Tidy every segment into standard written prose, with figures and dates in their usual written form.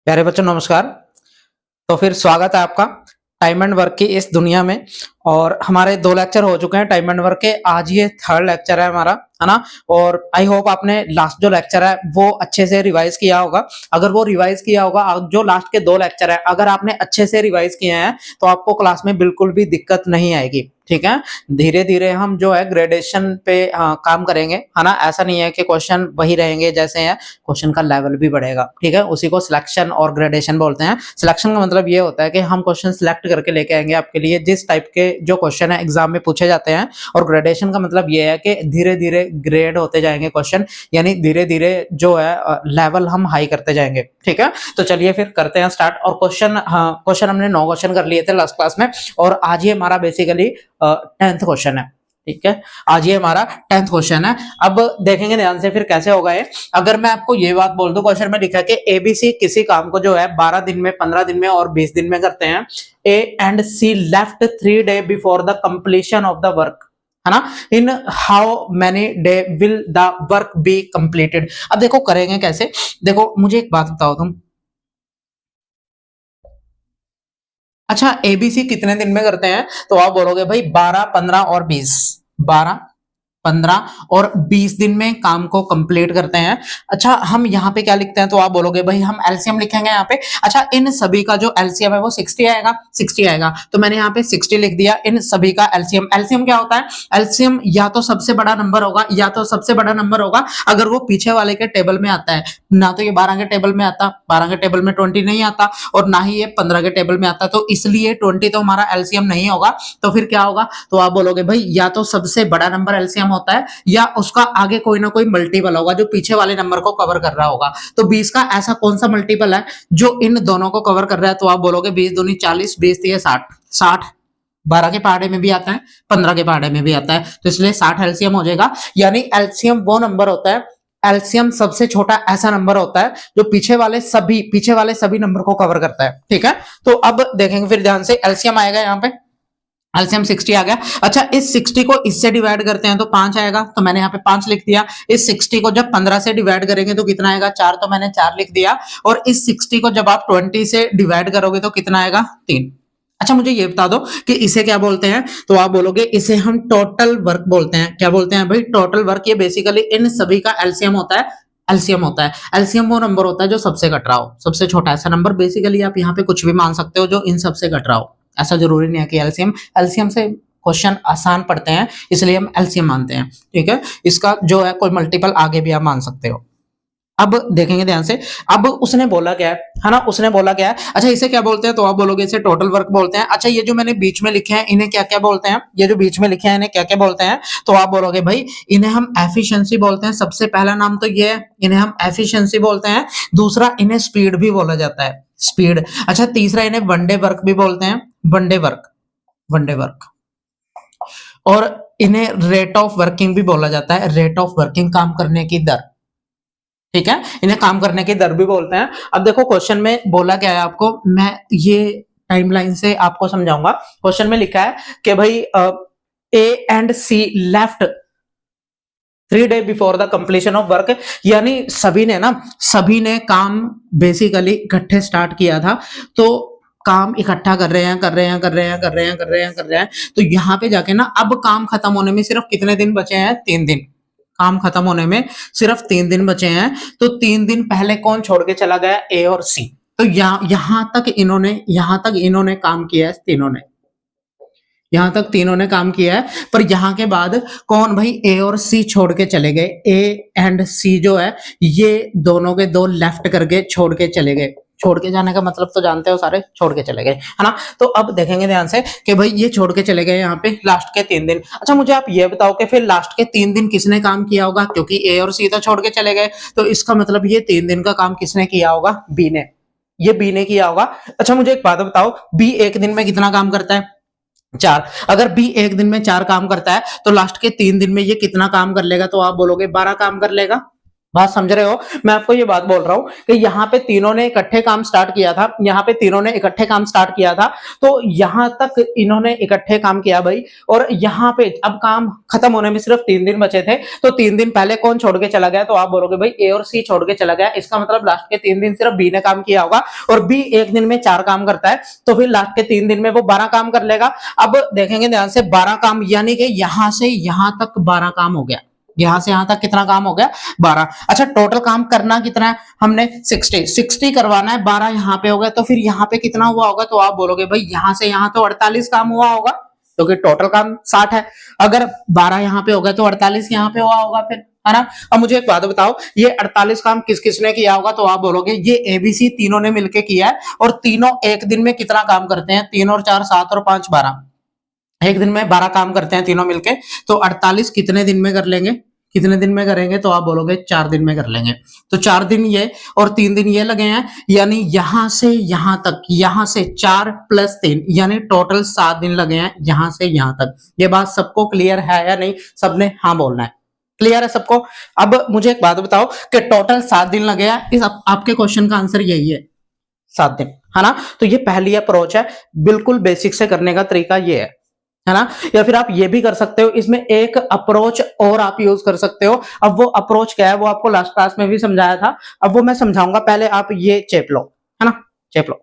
प्यारे बच्चों नमस्कार। तो फिर स्वागत है आपका टाइम एंड वर्क की इस दुनिया में। और हमारे 2 लेक्चर हो चुके हैं टाइम एंड वर्क के, आज ये 3rd लेक्चर है हमारा, है ना। और आई होप आपने लास्ट जो लेक्चर है वो अच्छे से रिवाइज किया होगा। अगर वो रिवाइज किया होगा, जो लास्ट के 2 लेक्चर है अगर आपने अच्छे से रिवाइज किए हैं तो आपको क्लास में बिल्कुल भी दिक्कत नहीं आएगी, ठीक है। धीरे धीरे हम जो है ग्रेडेशन पे काम करेंगे, है ना। ऐसा नहीं है कि क्वेश्चन वही रहेंगे जैसे हैं, क्वेश्चन का लेवल भी बढ़ेगा, ठीक है। उसी को सिलेक्शन और ग्रेडेशन बोलते हैं। सिलेक्शन का मतलब ये होता है कि हम क्वेश्चन सिलेक्ट करके लेके आएंगे आपके लिए जिस टाइप के जो क्वेश्चन है एग्जाम में पूछे जाते हैं। और ग्रेडेशन का मतलब ये है कि धीरे धीरे ग्रेड होते जाएंगे क्वेश्चन, यानी धीरे धीरे जो है लेवल हम हाई करते जाएंगे, ठीक है। तो चलिए फिर करते हैं स्टार्ट। और क्वेश्चन हमने 9 क्वेश्चन कर लिए थे लास्ट क्लास में, और आज ये हमारा बेसिकली 10th क्वेश्चन है, ठीक है। आज ये हमारा 10th क्वेश्चन है। अब देखेंगे ध्यान से फिर कैसे होगा ये। अगर मैं आपको ये बात बोल दूं, क्वेश्चन में लिखा है कि एबीसी किसी काम को जो है 12 दिन में, 15 दिन में और 20 दिन में करते हैं। A and C left 3 day before the completion of the work, है ना। In how many day will the work be completed. अब देखो करेंगे कैसे। देखो मुझे एक बात बताओ तुम, अच्छा एबीसी कितने दिन में करते हैं, तो आप बोलोगे भाई 12, 15 और 20। 12, 15 और 20 दिन में काम को कंप्लीट करते हैं। अच्छा हम यहाँ पे क्या लिखते हैं, तो आप बोलोगे भाई हम एलसीएम लिखेंगे यहाँ पे। अच्छा इन सभी का जो एलसीएम है वो 60 आएगा, 60 आएगा, तो मैंने यहाँ पे 60 लिख दिया। इन सभी का एलसीएम, एलसीएम क्या होता है, एलसीएम या तो सबसे बड़ा नंबर होगा या तो सबसे बड़ा नंबर होगा अगर वो पीछे वाले के टेबल में आता है। ना तो ये 12 के टेबल में आता, 12 के टेबल में 20 नहीं आता, और ना ही ये 15 के टेबल में आता, तो इसलिए 20 तो हमारा एलसीएम नहीं होगा। तो फिर क्या होगा, तो आप बोलोगे भाई या तो सबसे बड़ा नंबर एलसीएम होता है या उसका आगे कोई ना कोई मल्टीपल होगा जो पीछे वाले नंबर को कवर कर रहा होगा। तो 20 का ऐसा कौन सा मल्टीपल है जो इन दोनों को कवर कर रहा है, तो आप बोलोगे 20 दूनी 40, 20 तीय 60, 60 12 के पहाड़े में भी आता है, 15 के पहाड़े में भी आता है, तो इसलिए 60 एलसीएम हो जाएगा। यानी एलसीएम वो नंबर होता है, एलसीएम सबसे छोटा ऐसा नंबर होता है जो पीछे वाले सभी नंबर को कवर करता है, ठीक है। तो अब देखेंगे फिर ध्यान से, एलसीएम आएगा यहाँ पे, एलसीएम 60 आ गया। अच्छा इस 60 को इससे डिवाइड करते हैं तो 5 आएगा, तो मैंने यहाँ पे 5 लिख दिया। इस 60 को जब 15 से डिवाइड करेंगे तो कितना आएगा, 4, तो मैंने 4 लिख दिया। और इस 60 को जब आप 20 से डिवाइड करोगे तो कितना आएगा, 3। अच्छा मुझे ये बता दो कि इसे क्या बोलते हैं, तो आप बोलोगे इसे हम टोटल वर्क बोलते हैं। क्या बोलते हैं भाई, टोटल वर्क। ये बेसिकली इन सभी का एलसीएम होता है, एलसीएम होता है। एलसीएम वो नंबर होता है जो सबसे घट रहा हो, सबसे छोटा ऐसा नंबर। बेसिकली आप यहाँ पे कुछ भी मान सकते हो जो इन सबसे घट रहा हो, ऐसा जरूरी नहीं है कि एलसीएम। एलसीएम से क्वेश्चन आसान पड़ते हैं इसलिए हम एलसीएम मानते हैं, ठीक है। इसका जो है कोई मल्टीपल आगे भी आप मान सकते हो। अब देखेंगे ध्यान से, अब उसने बोला क्या है ना, उसने बोला क्या है। अच्छा इसे क्या बोलते हैं, तो आप बोलोगे इसे टोटल वर्क बोलते हैं। अच्छा ये जो मैंने बीच में लिखे हैं इन्हें क्या क्या बोलते हैं, ये जो बीच में लिखे हैं इन्हें क्या क्या बोलते हैं, तो आप बोलोगे भाई इन्हें हम एफिशिएंसी बोलते हैं। सबसे पहला नाम तो ये है, इन्हें हम एफिशिएंसी बोलते हैं। दूसरा इन्हें स्पीड भी बोला जाता है, स्पीड। अच्छा तीसरा इन्हें वनडे वर्क भी बोलते हैं, वनडे वर्क, वनडे वर्क। और इन्हें रेट ऑफ वर्किंग भी बोला जाता है, रेट ऑफ वर्किंग, काम करने की दर, ठीक है। इन्हें काम करने की दर भी बोलते हैं। अब देखो क्वेश्चन में बोला क्या है आपको, मैं ये टाइमलाइन से आपको समझाऊंगा। क्वेश्चन में लिखा है कि भाई A and C left 3 day before the completion of work, यानी सभी ने काम बेसिकली इकट्ठे स्टार्ट किया था। तो काम इकट्ठा कर रहे हैं। तो यहाँ पे जाके ना अब काम खत्म होने में सिर्फ कितने दिन बचे हैं, 3 दिन। काम खत्म होने में सिर्फ 3 दिन बचे हैं। तो 3 दिन पहले कौन छोड़ के चला गया, ए और सी। तो यहां तक इन्होंने काम किया है, तीनों ने, यहां तक तीनों ने काम किया है। पर यहां के बाद कौन भाई, ए और सी छोड़ के चले गए। ए एंड सी जो है ये दोनों के दो लेफ्ट करके छोड़ के चले गए। छोड़ के जाने का मतलब तो जानते हो सारे, छोड़ के चले गए, है ना। तो अब देखेंगे ध्यान से कि भाई ये छोड़ के चले गए यहाँ पे लास्ट के 3 दिन। अच्छा मुझे आप ये बताओ कि फिर लास्ट के 3 दिन किसने काम किया होगा, क्योंकि ए और सी तो छोड़ के चले गए, तो इसका मतलब ये 3 दिन का काम किसने किया होगा, बी ने। ये बी ने किया होगा। अच्छा मुझे एक बात बताओ, बी एक दिन में कितना काम करता है, 4। अगर बी एक दिन में 4 काम करता है तो लास्ट के 3 दिन में ये कितना काम कर लेगा, तो आप बोलोगे 12 काम कर लेगा, बात समझ रहे हो? मैं आपको ये बात बोल रहा हूँ कि यहाँ पे तीनों ने इकट्ठे काम स्टार्ट किया था, यहाँ पे तीनों ने इकट्ठे काम स्टार्ट किया था, तो यहाँ तक इन्होंने इकट्ठे काम किया भाई, और यहाँ पे अब काम खत्म होने में सिर्फ 3 दिन बचे थे, तो 3 दिन पहले कौन छोड़ के चला गया? तो आप बोलोगे भाई ए और सी छोड़ के चला गया, इसका मतलब लास्ट के 3 दिन सिर्फ बी ने काम किया होगा, और बी एक दिन में 4 काम करता है, तो फिर लास्ट के 3 दिन में वो 12 काम कर लेगा। अब देखेंगे ध्यान से, 12 काम यानी कि यहाँ से यहाँ तक 12 काम हो गया, यहां से यहां तक कितना काम हो गया? 12। अच्छा, टोटल काम करना कितना है हमने? 60 करवाना है, 12 यहाँ पे हो गया, तो फिर यहाँ पे कितना हुआ होगा? तो आप बोलोगे भाई यहां से यहां तो 48 काम हुआ होगा, क्योंकि टोटल काम 60 है। अगर 12 यहाँ पे हो गया तो 48 यहाँ पे हुआ होगा फिर, है ना? अब मुझे एक बात बताओ, ये 48 काम किस किसने किया होगा? तो आप बोलोगे ये एबीसी तीनों ने मिलकर किया है, और तीनों एक दिन में कितना काम करते हैं? 3 और 4 7 और 5 12, एक दिन में 12 काम करते हैं तीनों मिलके, तो 48 कितने दिन में कर लेंगे? कितने दिन में करेंगे? तो आप बोलोगे 4 दिन में कर लेंगे। तो 4 दिन ये और 3 दिन ये लगे हैं, यानी यहां से यहां तक, यहां से 4 + 3 यानी टोटल 7 दिन लगे हैं यहां से यहां तक। ये बात सबको क्लियर है या नहीं? सबने हाँ बोलना है। क्लियर है सबको? अब मुझे एक बात बताओ कि टोटल 7 दिन लगे हैं, इस आपके क्वेश्चन का आंसर यही है, 7 दिन, है ना? तो ये पहली अप्रोच है, बिल्कुल बेसिक से करने का तरीका ये है ना? या फिर आप ये भी कर सकते हो, इसमें एक अप्रोच और आप यूज कर सकते हो। अब वो अप्रोच क्या है वो आपको लास्ट क्लास में भी समझाया था, अब वो मैं समझाऊंगा, पहले आप ये चेप लो, है ना? चेप लो।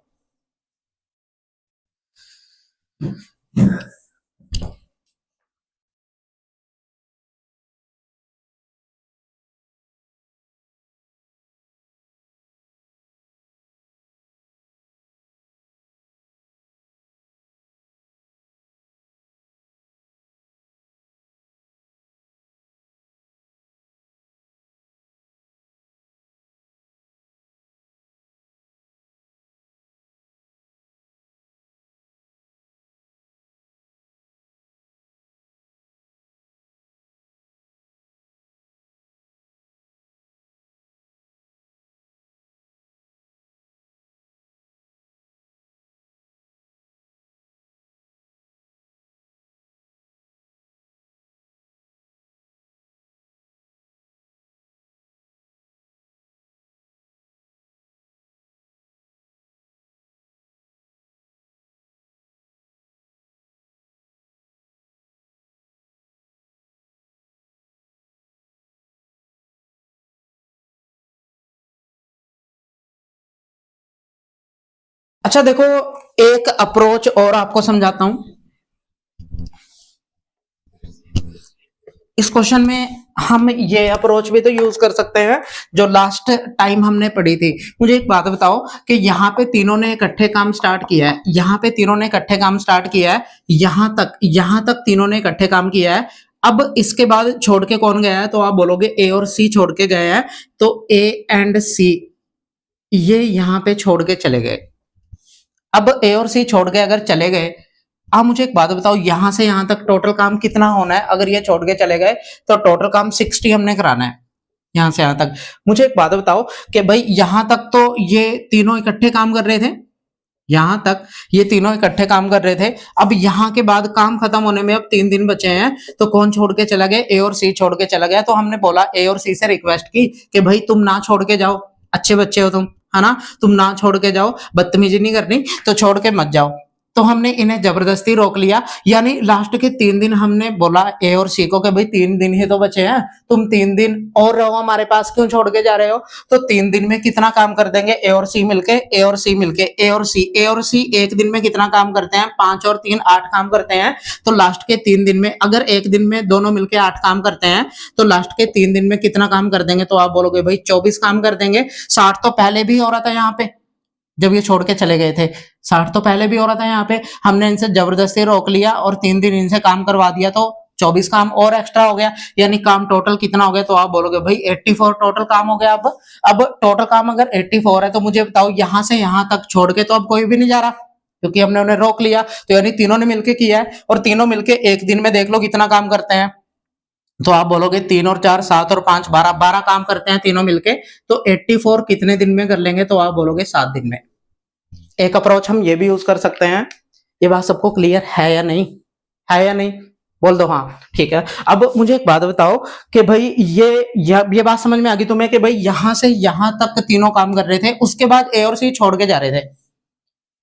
अच्छा देखो, एक अप्रोच और आपको समझाता हूं। इस क्वेश्चन में हम ये अप्रोच भी तो यूज कर सकते हैं जो लास्ट टाइम हमने पढ़ी थी। मुझे एक बात बताओ कि यहाँ पे तीनों ने इकट्ठे काम स्टार्ट किया है, यहाँ पे तीनों ने इकट्ठे काम स्टार्ट किया है, यहाँ तक तीनों ने इकट्ठे काम किया है। अब इसके बाद छोड़ के कौन गया है? तो आप बोलोगे ए और सी छोड़ के गए हैं, तो ए एंड सी ये यहाँ पे छोड़ के चले गए। अब ए और सी छोड़ के अगर चले गए, आप मुझे एक बात बताओ, यहां से यहां तक टोटल काम कितना होना है? अगर ये छोड़ के चले गए तो टोटल काम 60 हमने कराना है यहां से यहां तक। मुझे एक बात बताओ कि भाई यहां तक तो ये तीनों इकट्ठे काम कर रहे थे, यहां तक ये तीनों इकट्ठे काम कर रहे थे। अब यहां के बाद काम खत्म होने में अब 3 दिन बचे हैं, तो कौन छोड़ के चला गया? ए और सी छोड़ के चला गया। तो हमने बोला ए और सी से रिक्वेस्ट की कि भाई तुम ना छोड़ के जाओ, अच्छे बच्चे हो तुम, है ना? तुम ना छोड़ के जाओ, बदतमीजी नहीं करनी, तो छोड़ के मत जाओ। तो हमने इन्हें जबरदस्ती रोक लिया, यानी लास्ट के 3 दिन हमने बोला ए और सी को कि भाई 3 दिन ही तो बचे हैं, तुम 3 दिन और रहो हमारे पास, क्यों छोड़ के जा रहे हो? तो 3 दिन में कितना काम कर देंगे? ए और सी मिलके, ए और सी मिलके, ए और सी एक दिन में कितना काम करते हैं? 5 और 3 8 काम करते हैं। तो लास्ट के 3 दिन में, अगर एक दिन में दोनों मिलके 8 काम करते हैं, तो लास्ट के 3 दिन में कितना काम कर देंगे? तो आप बोलोगे भाई 24 काम कर देंगे। 60 तो पहले भी हो रहा था यहाँ पे, जब ये छोड़ के चले गए थे, 60 तो पहले भी हो रहा था यहाँ पे, हमने इनसे जबरदस्ती रोक लिया और 3 दिन इनसे काम करवा दिया, तो 24 काम और एक्स्ट्रा हो गया, यानी काम टोटल कितना हो गया? तो आप बोलोगे भाई 84 टोटल काम हो गया। अब टोटल काम अगर 84 है, तो मुझे बताओ यहां से यहां तक छोड़ के तो अब कोई भी नहीं जा रहा, क्योंकि हमने उन्हें रोक लिया, तो यानी तीनों ने मिलकर किया है, और तीनों मिलकर एक दिन में देख लो कितना काम करते हैं। तो आप बोलोगे 3 और 4 7 और 5 12, 12 काम करते हैं तीनों मिलके, तो 84 कितने दिन में कर लेंगे? तो आप बोलोगे 7 दिन में। एक अप्रोच हम ये भी यूज कर सकते हैं। ये बात सबको क्लियर है या नहीं? है या नहीं? बोल दो हाँ, ठीक है। अब मुझे एक बात बताओ कि भाई ये बात समझ में आ गई तुम्हें कि भाई यहाँ से यहाँ तक तीनों काम कर रहे थे, उसके बाद ए और सी छोड़ के जा रहे थे।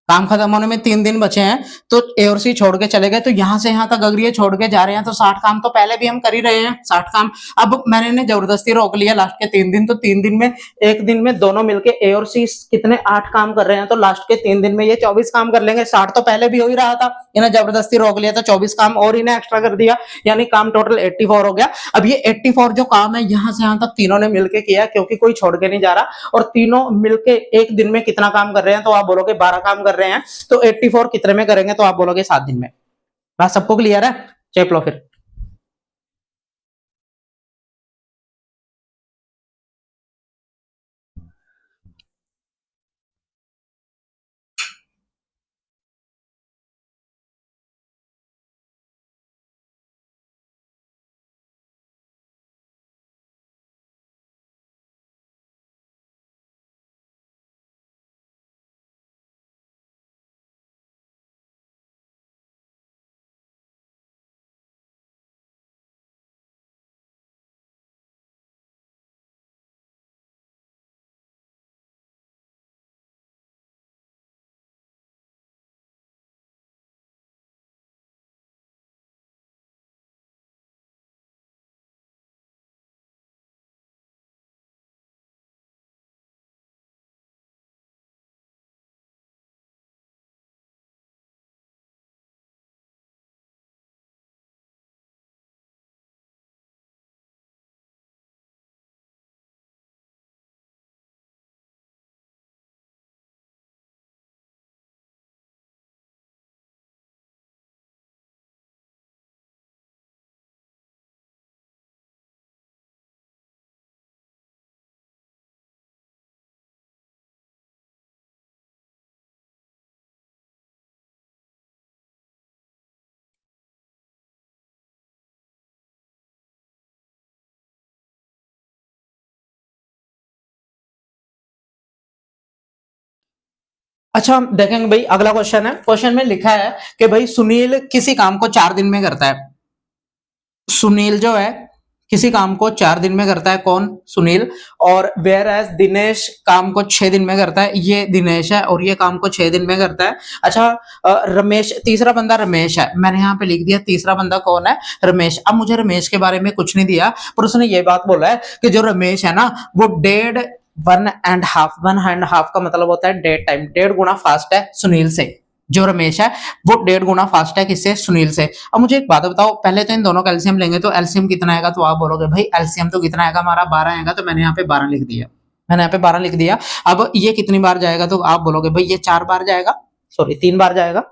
काम खत्म होने में 3 दिन बचे हैं, तो ए और सी छोड़ के चले गए, तो यहाँ से यहाँ तक अगर ये छोड़ के जा रहे हैं तो 60 काम तो पहले भी हम कर ही रहे हैं, 60 काम। अब मैंने इन्हें जबरदस्ती रोक लिया लास्ट के 3 दिन, तो 3 दिन में एक दिन में दोनों मिलके ए और सी कितने 8 काम कर रहे हैं, तो लास्ट के 3 दिन में ये 24 काम कर लेंगे। 60 तो पहले भी हो ही रहा था, इन्हें जबरदस्ती रोक लिया तो 24 काम और इन्हें एक्स्ट्रा कर दिया, यानी काम टोटल 84 हो गया। अब ये 84 जो काम है यहाँ से यहाँ तक तीनों ने मिलके किया, क्योंकि कोई छोड़ के नहीं जा रहा, और तीनों मिलके एक दिन में कितना काम कर रहे हैं, तो आप बोलोगे 12 काम कर रहे हैं। तो 84 कितने में करेंगे, तो आप बोलोगे 7 दिन में। बात सबको क्लियर है? चेप लो फिर। अच्छा देखेंगे भाई, अगला क्वेश्चन है, क्वेश्चन में लिखा है कि भाई सुनील किसी काम को 4 दिन में करता है। सुनील जो है किसी काम को 4 दिन में करता है, कौन? सुनील। और वेयर एज दिनेश काम को 6 दिन में करता है, ये दिनेश है, और ये काम को 6 दिन में करता है। अच्छा, रमेश, तीसरा बंदा रमेश है, मैंने यहाँ पे लिख दिया तीसरा बंदा कौन है? रमेश। अब मुझे रमेश के बारे में कुछ नहीं दिया, पर उसने ये बात बोला है कि जो रमेश है ना वो 1.5 का मतलब होता है डेढ़ टाइम, 1.5 गुना फास्ट है सुनील से। जो रमेश है वो 1.5 गुना फास्ट है किससे? सुनील से। अब मुझे एक बात बताओ, पहले तो इन दोनों का एलसीएम लेंगे, तो एलसीएम कितना आएगा, तो आप बोलोगे भाई एलसीएम तो कितना आएगा हमारा, 12 आएगा, तो मैंने यहाँ पे 12 लिख दिया, मैंने यहाँ पे 12 लिख दिया। अब ये कितनी बार जाएगा, तो आप बोलोगे भाई ये 4 बार जाएगा, सॉरी 3 बार जाएगा,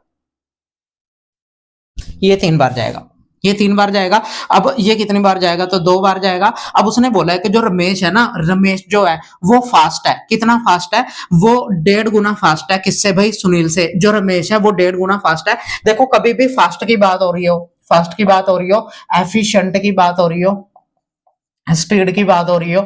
ये 3 बार जाएगा, ये 3 बार जाएगा। अब ये कितनी बार जाएगा, तो 2 बार जाएगा। अब उसने बोला है कि जो रमेश है ना, रमेश जो है वो फास्ट है, कितना फास्ट है, वो 1.5 गुना फास्ट है, किससे भाई? सुनील से। जो रमेश है वो 1.5 गुना फास्ट है। देखो कभी भी फास्ट की बात हो रही हो, फास्ट की बात हो रही हो, एफिशिएंट की बात हो रही हो, स्पीड की बात हो रही हो,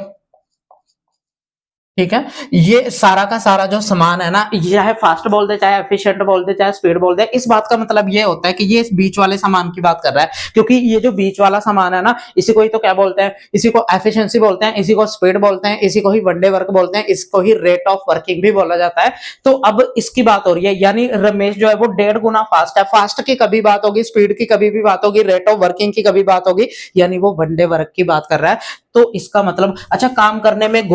ठीक है, ये सारा का सारा जो सामान है ना, चाहे फास्ट बोल दे, चाहे एफिशिएंट बोल दे, चाहे स्पीड बोल दे, इस बात का मतलब ये होता है कि ये इस बीच वाले सामान की बात कर रहा है, क्योंकि ये जो बीच वाला सामान है ना, इसी को ही तो क्या बोलते हैं, इसी को एफिशिएंसी बोलते हैं, इसी को स्पीड बोलते हैं, इसी को ही वन डे वर्क बोलते हैं, इसको ही रेट ऑफ वर्किंग भी बोला जाता है। तो अब इसकी बात हो रही है, यानी रमेश जो है वो 1.5 गुना फास्ट है। फास्ट की कभी बात होगी, स्पीड की कभी भी बात होगी, रेट ऑफ वर्किंग की कभी बात होगी, यानी वो वन डे वर्क की बात कर रहा है। तो इसका मतलब, अच्छा काम करने में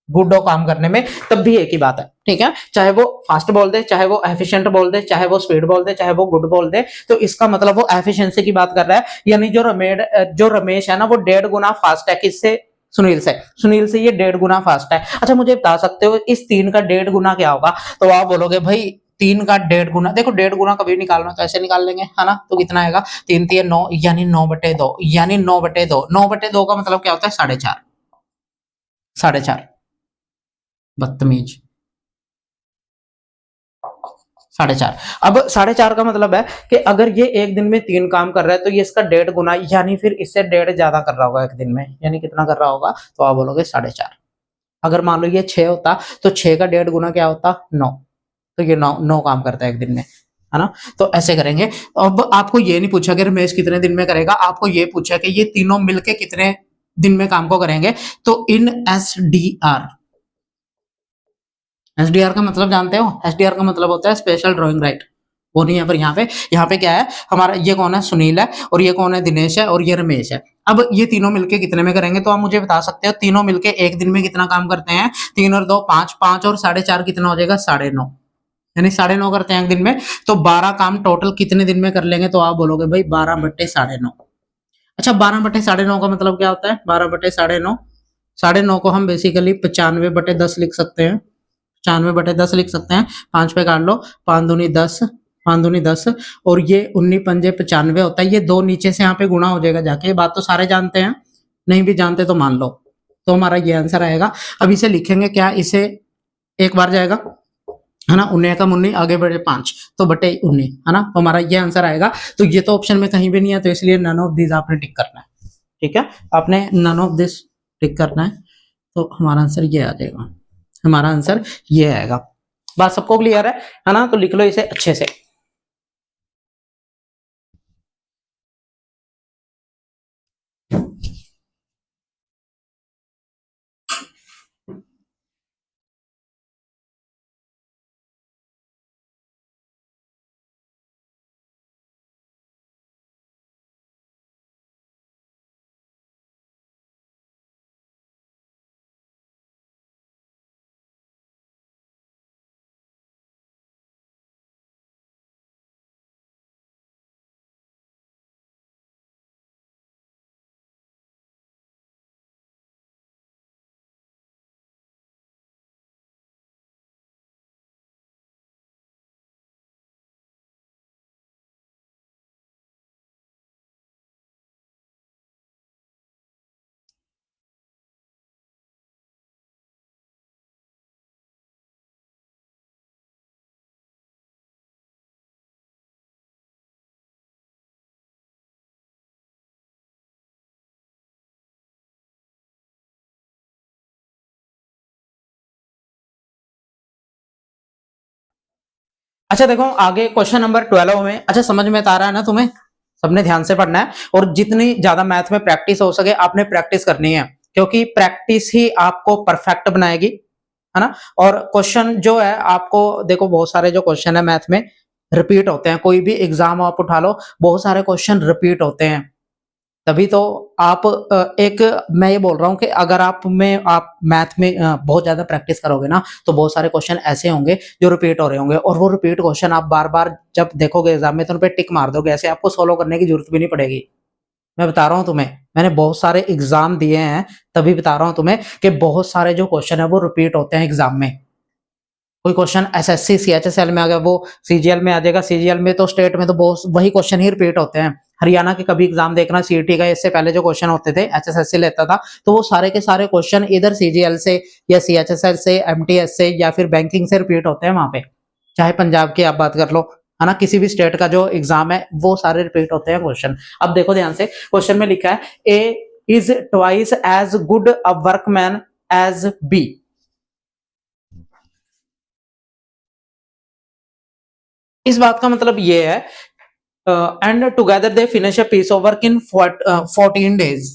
गुड हो काम करने में, तब भी एक ही बात है, ठीक है, चाहे वो फास्ट बोल दे, चाहे वो एफिशिएंट बोल दे, चाहे वो स्पीड बोल दे, चाहे वो गुड बोल दे, तो इसका मतलब वो एफिशिएंसी की बात कर रहा है। यानी जो रमेश है ना वो 1.5 गुना फास्ट है, किससे? सुनील से। सुनील से ये 1.5 गुना फास्ट है। अच्छा मुझे बता सकते हो इस 3 का 1.5 गुना क्या होगा, तो आप बोलोगे भाई 3 का 1.5 गुना, देखो 1.5 गुना कभी निकालना तो ऐसे निकाल लेंगे, है ना, तो कितना आएगा, 3 3 9, यानी 9/2, यानी 9/2, 9/2 का मतलब क्या होता है? 4.5, 4.5, बदतमीज, 4.5। अब 4.5 का मतलब है कि अगर ये एक दिन में 3 काम कर रहा है, तो ये इसका 1.5 गुना, यानी फिर इससे 1.5 ज्यादा कर रहा होगा एक दिन में, यानी कितना कर रहा होगा, तो आप बोलोगे 4.5। अगर मान लो ये 6 होता, तो 6 का 1.5 गुना क्या होता? 9, तो ये 9 काम करता है एक दिन में। है ना? तो ऐसे करेंगे। अब आपको ये नहीं पूछा कि रमेश कितने दिन में करेगा, आपको ये पूछा कि ये तीनों मिलके कितने दिन में काम को करेंगे। तो इन एसडीआर, एसडीआर का मतलब जानते हो? एसडीआर का मतलब होता है स्पेशल ड्राइंग राइट। वो नहीं है, पर यहाँ पे क्या है, हमारा ये कौन है, सुनील है, और ये कौन है, दिनेश है, और ये रमेश है। अब ये तीनों मिलके कितने में करेंगे, तो आप मुझे बता सकते हो तीनों मिलके एक दिन में कितना काम करते हैं। 3 और 2 5, 5 और 4.5 कितना हो जाएगा, 9.5, यानी 9.5 करते हैं एक दिन में। तो 12 काम टोटल कितने दिन में कर लेंगे, तो आप बोलोगे भाई 12/9.5। अच्छा, 12/9.5 का मतलब क्या होता है? 12/9.5, 9.5 को हम बेसिकली 95/10 लिख सकते हैं। 95/10 लिख सकते हैं। 5 पे काट लो, 5 दूनी 10, 5 दूनी 10, और ये 19 पंजे 95 होता है। ये 2 नीचे से यहाँ पे गुणा हो जाएगा जाके। ये बात तो सारे जानते हैं, नहीं भी जानते तो मान लो। तो हमारा ये आंसर आएगा। अब इसे लिखेंगे क्या, इसे एक बार जाएगा, है ना, 19 का 19 आगे बढ़े 5, तो बटे 19, है ना, तो हमारा ये आंसर आएगा। तो ये तो ऑप्शन में कहीं भी नहीं है, तो इसलिए नन ऑफ दिस आपने टिक करना है। ठीक है, आपने नन ऑफ दिस टिक करना है, तो हमारा आंसर ये आ जाएगा। हमारा आंसर ये आएगा। बात सबको क्लियर है ना? तो लिख लो इसे अच्छे से। अच्छा देखो, आगे क्वेश्चन नंबर 12 में, अच्छा समझ में आ रहा है ना तुम्हें? सबने ध्यान से पढ़ना है, और जितनी ज्यादा मैथ में प्रैक्टिस हो सके आपने प्रैक्टिस करनी है, क्योंकि प्रैक्टिस ही आपको परफेक्ट बनाएगी, है ना। और क्वेश्चन जो है, आपको देखो बहुत सारे जो क्वेश्चन है मैथ में रिपीट होते हैं। कोई भी एग्जाम आप उठा लो, बहुत सारे क्वेश्चन रिपीट होते हैं। तभी तो आप एक, मैं ये बोल रहा हूँ कि अगर आप मैथ में बहुत ज्यादा प्रैक्टिस करोगे ना, तो बहुत सारे क्वेश्चन ऐसे होंगे जो रिपीट हो रहे होंगे, और वो रिपीट क्वेश्चन आप बार बार जब देखोगे एग्जाम में, तो उन पे टिक मार दोगे, ऐसे आपको सोल्व करने की जरूरत भी नहीं पड़ेगी। मैं बता रहा हूँ तुम्हें, मैंने बहुत सारे एग्जाम दिए हैं, तभी बता रहा हूँ तुम्हें कि बहुत सारे जो क्वेश्चन है वो रिपीट होते हैं एग्जाम में। कोई क्वेश्चन एसएससी सीएचएसएल में आ गया, वो सीजीएल में आ जाएगा। सीजीएल में तो स्टेट में तो बहुत वही क्वेश्चन ही रिपीट होते हैं। हरियाणा के कभी एग्जाम देखना सीईटी का, इससे पहले जो क्वेश्चन होते थे एचएसएससी लेता था, तो वो सारे के सारे क्वेश्चन इधर सीजीएल से या सीएचएसएल से, एमटीएस से, या फिर बैंकिंग से रिपीट होते हैं वहां पे। चाहे पंजाब की आप बात कर लो, है ना, किसी भी स्टेट का जो एग्जाम है वो सारे रिपीट होते हैं क्वेश्चन। अब देखो ध्यान से, क्वेश्चन में लिखा है A is twice as good a workman as B. इस बात का मतलब ये है, and together they finish a piece of work in 14 days.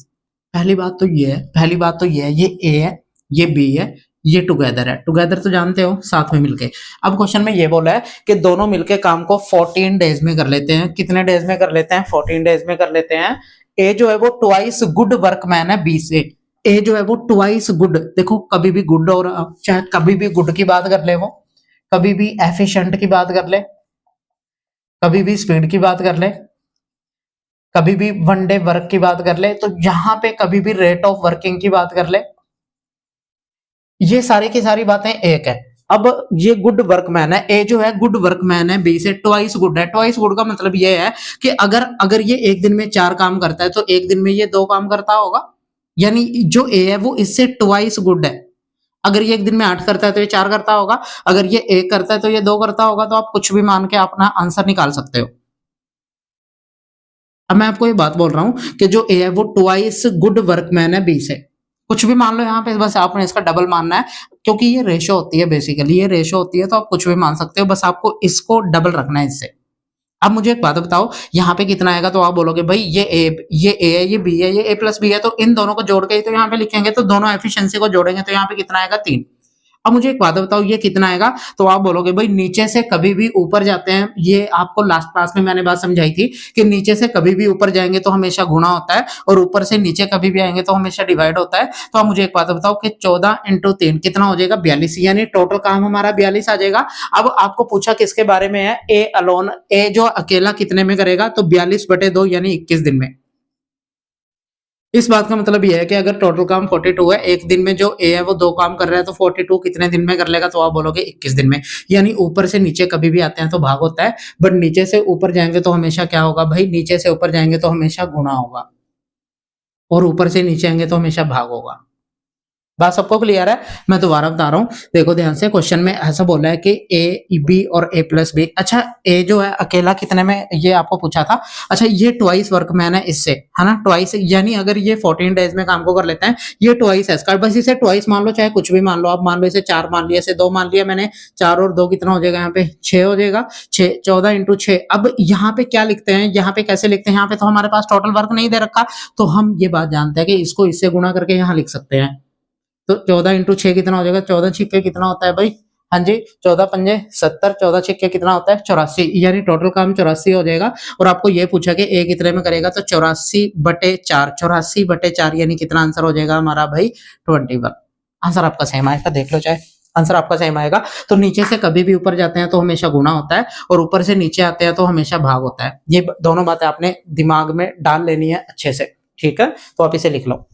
पहली बात तो ये है, पहली बात तो ये है, ये ए है, ये बी है, ये टुगेदर है। टुगेदर तो जानते हो, साथ में मिलके। अब क्वेश्चन में ये बोला है कि दोनों मिलके काम को 14 डेज में कर लेते हैं। कितने डेज में कर लेते हैं? 14 डेज में कर लेते हैं। ए जो है वो ट्वाइस गुड वर्कमैन है बी से। ए जो है वो ट्वाइस गुड, देखो कभी भी गुड, और चाहे कभी भी गुड की बात कर ले, वो कभी भी एफिशिएंट की बात कर ले, कभी भी स्पीड की बात कर ले, कभी भी वन डे वर्क की बात कर ले, तो यहां पे कभी भी रेट ऑफ वर्किंग की बात कर ले, ये सारी की सारी बातें एक है। अब ये गुड वर्कमैन है, ए जो है गुड वर्कमैन है बी से ट्वाइस गुड है। ट्वाइस गुड का मतलब ये है कि अगर अगर ये एक दिन में 4 काम करता है, तो एक दिन में ये 2 काम करता होगा, यानी जो ए है वो इससे ट्वाइस गुड है। अगर ये एक दिन में 8 करता है तो ये 4 करता होगा, अगर ये 1 करता है तो ये 2 करता होगा। तो आप कुछ भी मान के अपना आंसर निकाल सकते हो। अब मैं आपको ये बात बोल रहा हूं कि जो ए है वो ट्वाइस गुड वर्कमैन है बी से। कुछ भी मान लो यहाँ पे, बस आपने इसका डबल मानना है, क्योंकि ये रेशो होती है, बेसिकली ये रेशो होती है, तो आप कुछ भी मान सकते हो, बस आपको इसको डबल रखना है इससे। अब मुझे एक बात बताओ, यहाँ पे कितना आएगा? तो आप बोलोगे भाई ये ए है, ये बी है, ये ए प्लस बी है, तो इन दोनों को जोड़ के ही तो यहाँ पे लिखेंगे, तो दोनों एफिशिएंसी को जोड़ेंगे तो यहाँ पे कितना आएगा? 3। अब मुझे एक बात बताओ, ये कितना आएगा? तो आप बोलोगे भाई नीचे से कभी भी ऊपर जाते हैं, ये आपको लास्ट क्लास में मैंने बात समझाई थी कि नीचे से कभी भी ऊपर जाएंगे तो हमेशा गुणा होता है, और ऊपर से नीचे कभी भी आएंगे तो हमेशा डिवाइड होता है। तो आप मुझे एक बात बताओ कि 14 इंटू 3 कितना हो जाएगा? 42, यानी टोटल काम हमारा 42 आ जाएगा। अब आपको पूछा किसके बारे में है? ए अलोन, ए जो अकेला कितने में करेगा? तो 42/2 यानी 21 दिन में। इस बात का मतलब ये है कि अगर टोटल काम 42 है, एक दिन में जो ए है वो 2 काम कर रहा है, तो 42 कितने दिन में कर लेगा? तो आप बोलोगे 21 दिन में। यानी ऊपर से नीचे कभी भी आते हैं तो भाग होता है, बट नीचे से ऊपर जाएंगे तो हमेशा क्या होगा भाई? नीचे से ऊपर जाएंगे तो हमेशा गुणा होगा, और ऊपर से नीचे आएंगे तो हमेशा भाग होगा। बात सबको क्लियर है? मैं दोबारा बता रहा हूँ, देखो ध्यान से। क्वेश्चन में ऐसा बोला है कि ए बी और ए प्लस बी। अच्छा, ए जो है अकेला कितने में, ये आपको पूछा था। अच्छा, ये ट्वाइस वर्कमैन है इससे, है ना? ट्वाइस यानी अगर ये 14 डेज में काम को कर लेते हैं, ये ट्वाइस है इसका। बस इसे ट्वाइस मान लो, चाहे कुछ भी मान लो। आप मान लो इसे 4 मान लिया, इसे 2 मान लिया मैंने। 4 और 2 कितना हो जाएगा? यहाँ पे 6 हो जाएगा। 6 14 इंटू 6। अब यहाँ पे क्या लिखते हैं? यहाँ पे कैसे लिखते हैं? यहाँ पे तो हमारे पास टोटल वर्क नहीं दे रखा, तो हम ये बात जानते हैं कि इसको इससे गुणा करके यहाँ लिख सकते हैं। तो 14 इंटू 6 कितना हो जाएगा? 14 छिक्के कितना होता है भाई? हाँ जी, 14 पंजे 70, 14 छिक्के कितना होता है? 84, यानी टोटल काम 84 हो जाएगा। और आपको ये पूछा कि ए कितने में करेगा? तो 84/4, 84/4 यानी कितना आंसर हो जाएगा हमारा भाई? 21। आंसर आपका सेम आएगा, देख लो चाहे। आंसर आपका सेम आएगा। तो नीचे से कभी भी ऊपर जाते हैं तो हमेशा गुणा होता है, और ऊपर से नीचे आते हैं तो हमेशा भाग होता है। ये दोनों बातें आपने दिमाग में डाल लेनी है अच्छे से, ठीक है? तो आप इसे लिख लो।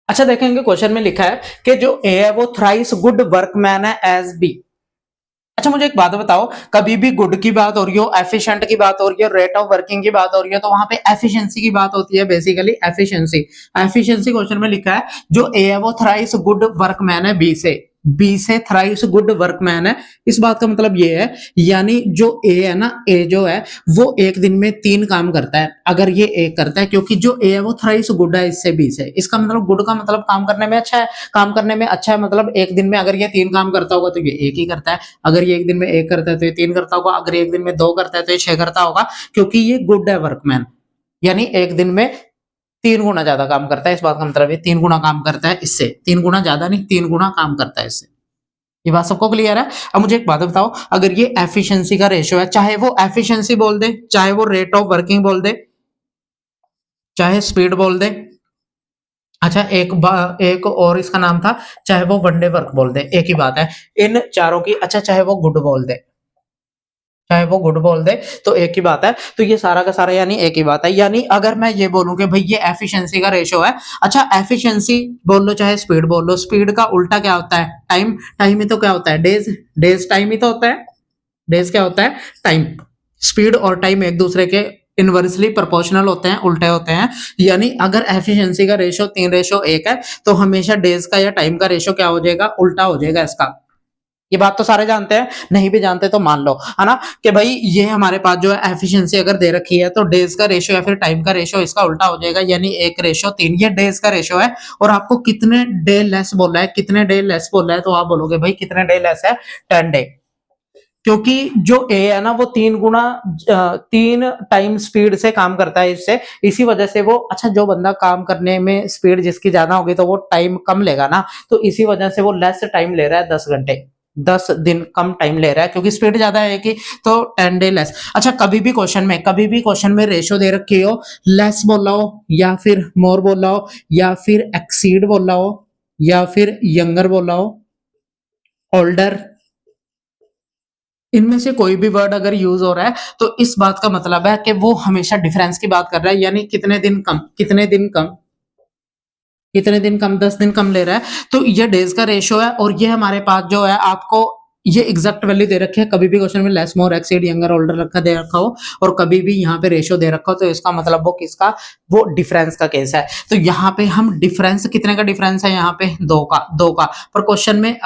अच्छा, देखेंगे क्वेश्चन में लिखा है कि जो ए है वो थ्राइस गुड वर्कमैन है एज बी। अच्छा, मुझे एक बात बताओ, कभी भी गुड की बात हो रही हो, एफिशिएंट की बात हो रही है, रेट ऑफ वर्किंग की बात हो रही है, तो वहां पे एफिशिएंसी की बात होती है। बेसिकली एफिशिएंसी, एफिशिएंसी क्वेश्चन में लिखा है जो ए है वो थ्राइस गुड वर्कमैन है बी से। बी से थ्राइस गुड वर्कमैन है। इस बात का मतलब ये है, यानी जो ए है ना, ए जो है वो एक दिन में 3 काम करता है। अगर ये ए करता है, क्योंकि जो ए है वो थ्राइस गुड है इससे बी से। इसका मतलब गुड का मतलब काम करने में अच्छा है, काम करने में अच्छा है, मतलब एक दिन में अगर ये 3 काम करता होगा तो ये एक ही करता है। अगर ये एक दिन में 1 करता है तो ये 3 करता होगा। अगर एक दिन में 2 करता है तो ये 6 करता होगा, क्योंकि ये गुड है वर्कमैन। यानी एक दिन में 3 गुना ज्यादा काम करता है। इस बात का मतलब ये 3 गुना काम करता है इससे। 3 गुना ज्यादा नहीं, 3 गुना काम करता है इससे। ये बात सबको क्लियर है? अब मुझे एक बात बताओ, अगर ये एफिशिएंसी का रेशियो है, चाहे वो एफिशिएंसी बोल दे, चाहे वो रेट ऑफ वर्किंग बोल दे, चाहे स्पीड बोल दे। अच्छा, एक और इसका नाम था, चाहे वो वन डे वर्क बोल दे, एक ही बात है इन चारों की। अच्छा, चाहे वो गुड बोल दे, चाहे वो गुड बोल दे, तो एक ही बात है। तो ये सारा का सारा यानी एक ही बात है। यानी अगर मैं ये बोलूं कि भाई ये एफिशिएंसी का रेशियो है, अच्छा एफिशिएंसी बोल लो चाहे स्पीड बोल लो, स्पीड का उल्टा क्या होता है? टाइम। टाइम ही तो क्या होता है? डेज। डेज टाइम ही तो होता है। डेज क्या होता है? टाइम। स्पीड और टाइम एक दूसरे के इनवर्सली प्रोपोर्शनल होते हैं, उल्टे होते हैं। यानी अगर एफिशिएंसी का रेशो 3:1 है तो हमेशा डेज का या टाइम का रेशो क्या हो जाएगा, उल्टा हो जाएगा इसका। ये बात तो सारे जानते हैं, नहीं भी जानते तो मान लो, है ना, कि भाई ये हमारे पास जो है एफिशिएंसी अगर दे रखी है तो डेज का रेशो या फिर टाइम का रेशो इसका उल्टा हो जाएगा, यानी 1:3। ये डेज का रेशो है और आपको कितने डे लेस बोला है, कितने डे लेस बोला है, तो आप बोलोगे भाई कितने डे लेस है, 10 डे। क्योंकि जो ए है ना वो 3 टाइम स्पीड से काम करता है इससे, इसी वजह से वो, अच्छा जो बंदा काम करने में स्पीड जिसकी ज्यादा होगी तो वो टाइम कम लेगा ना, तो इसी वजह से वो लेस टाइम ले रहा है, 10 घंटे, 10 दिन कम टाइम ले रहा है क्योंकि स्पीड ज्यादा है कि, तो 10 डे लेस। अच्छा कभी भी क्वेश्चन में रेशो दे रखी हो, लेस बोला हो या फिर मोर बोला हो या फिर एक्सीड बोला हो या फिर यंगर बोला हो, ओल्डर, इनमें से कोई भी वर्ड अगर यूज हो रहा है तो इस बात का मतलब है कि वो हमेशा डिफरेंस की बात कर रहा है, यानी कितने दिन कम, कितने दिन कम, कितने दिन कम, 10 दिन कम ले रहा है। तो ये डेज का रेशियो है और ये हमारे पास जो है आपको ये एग्जैक्ट वैल्यू दे रखी है। कभी भी क्वेश्चन में less more exceed younger older रखा दे रखा हो और कभी भी यहाँ पे रेशियो दे रखा हो तो इसका मतलब वो किसका, वो डिफरेंस का केस है। तो यहाँ पे हम डिफरेंस, कितने का डिफरेंस है यहाँ पे, 2 का। पर क्वेश्चन में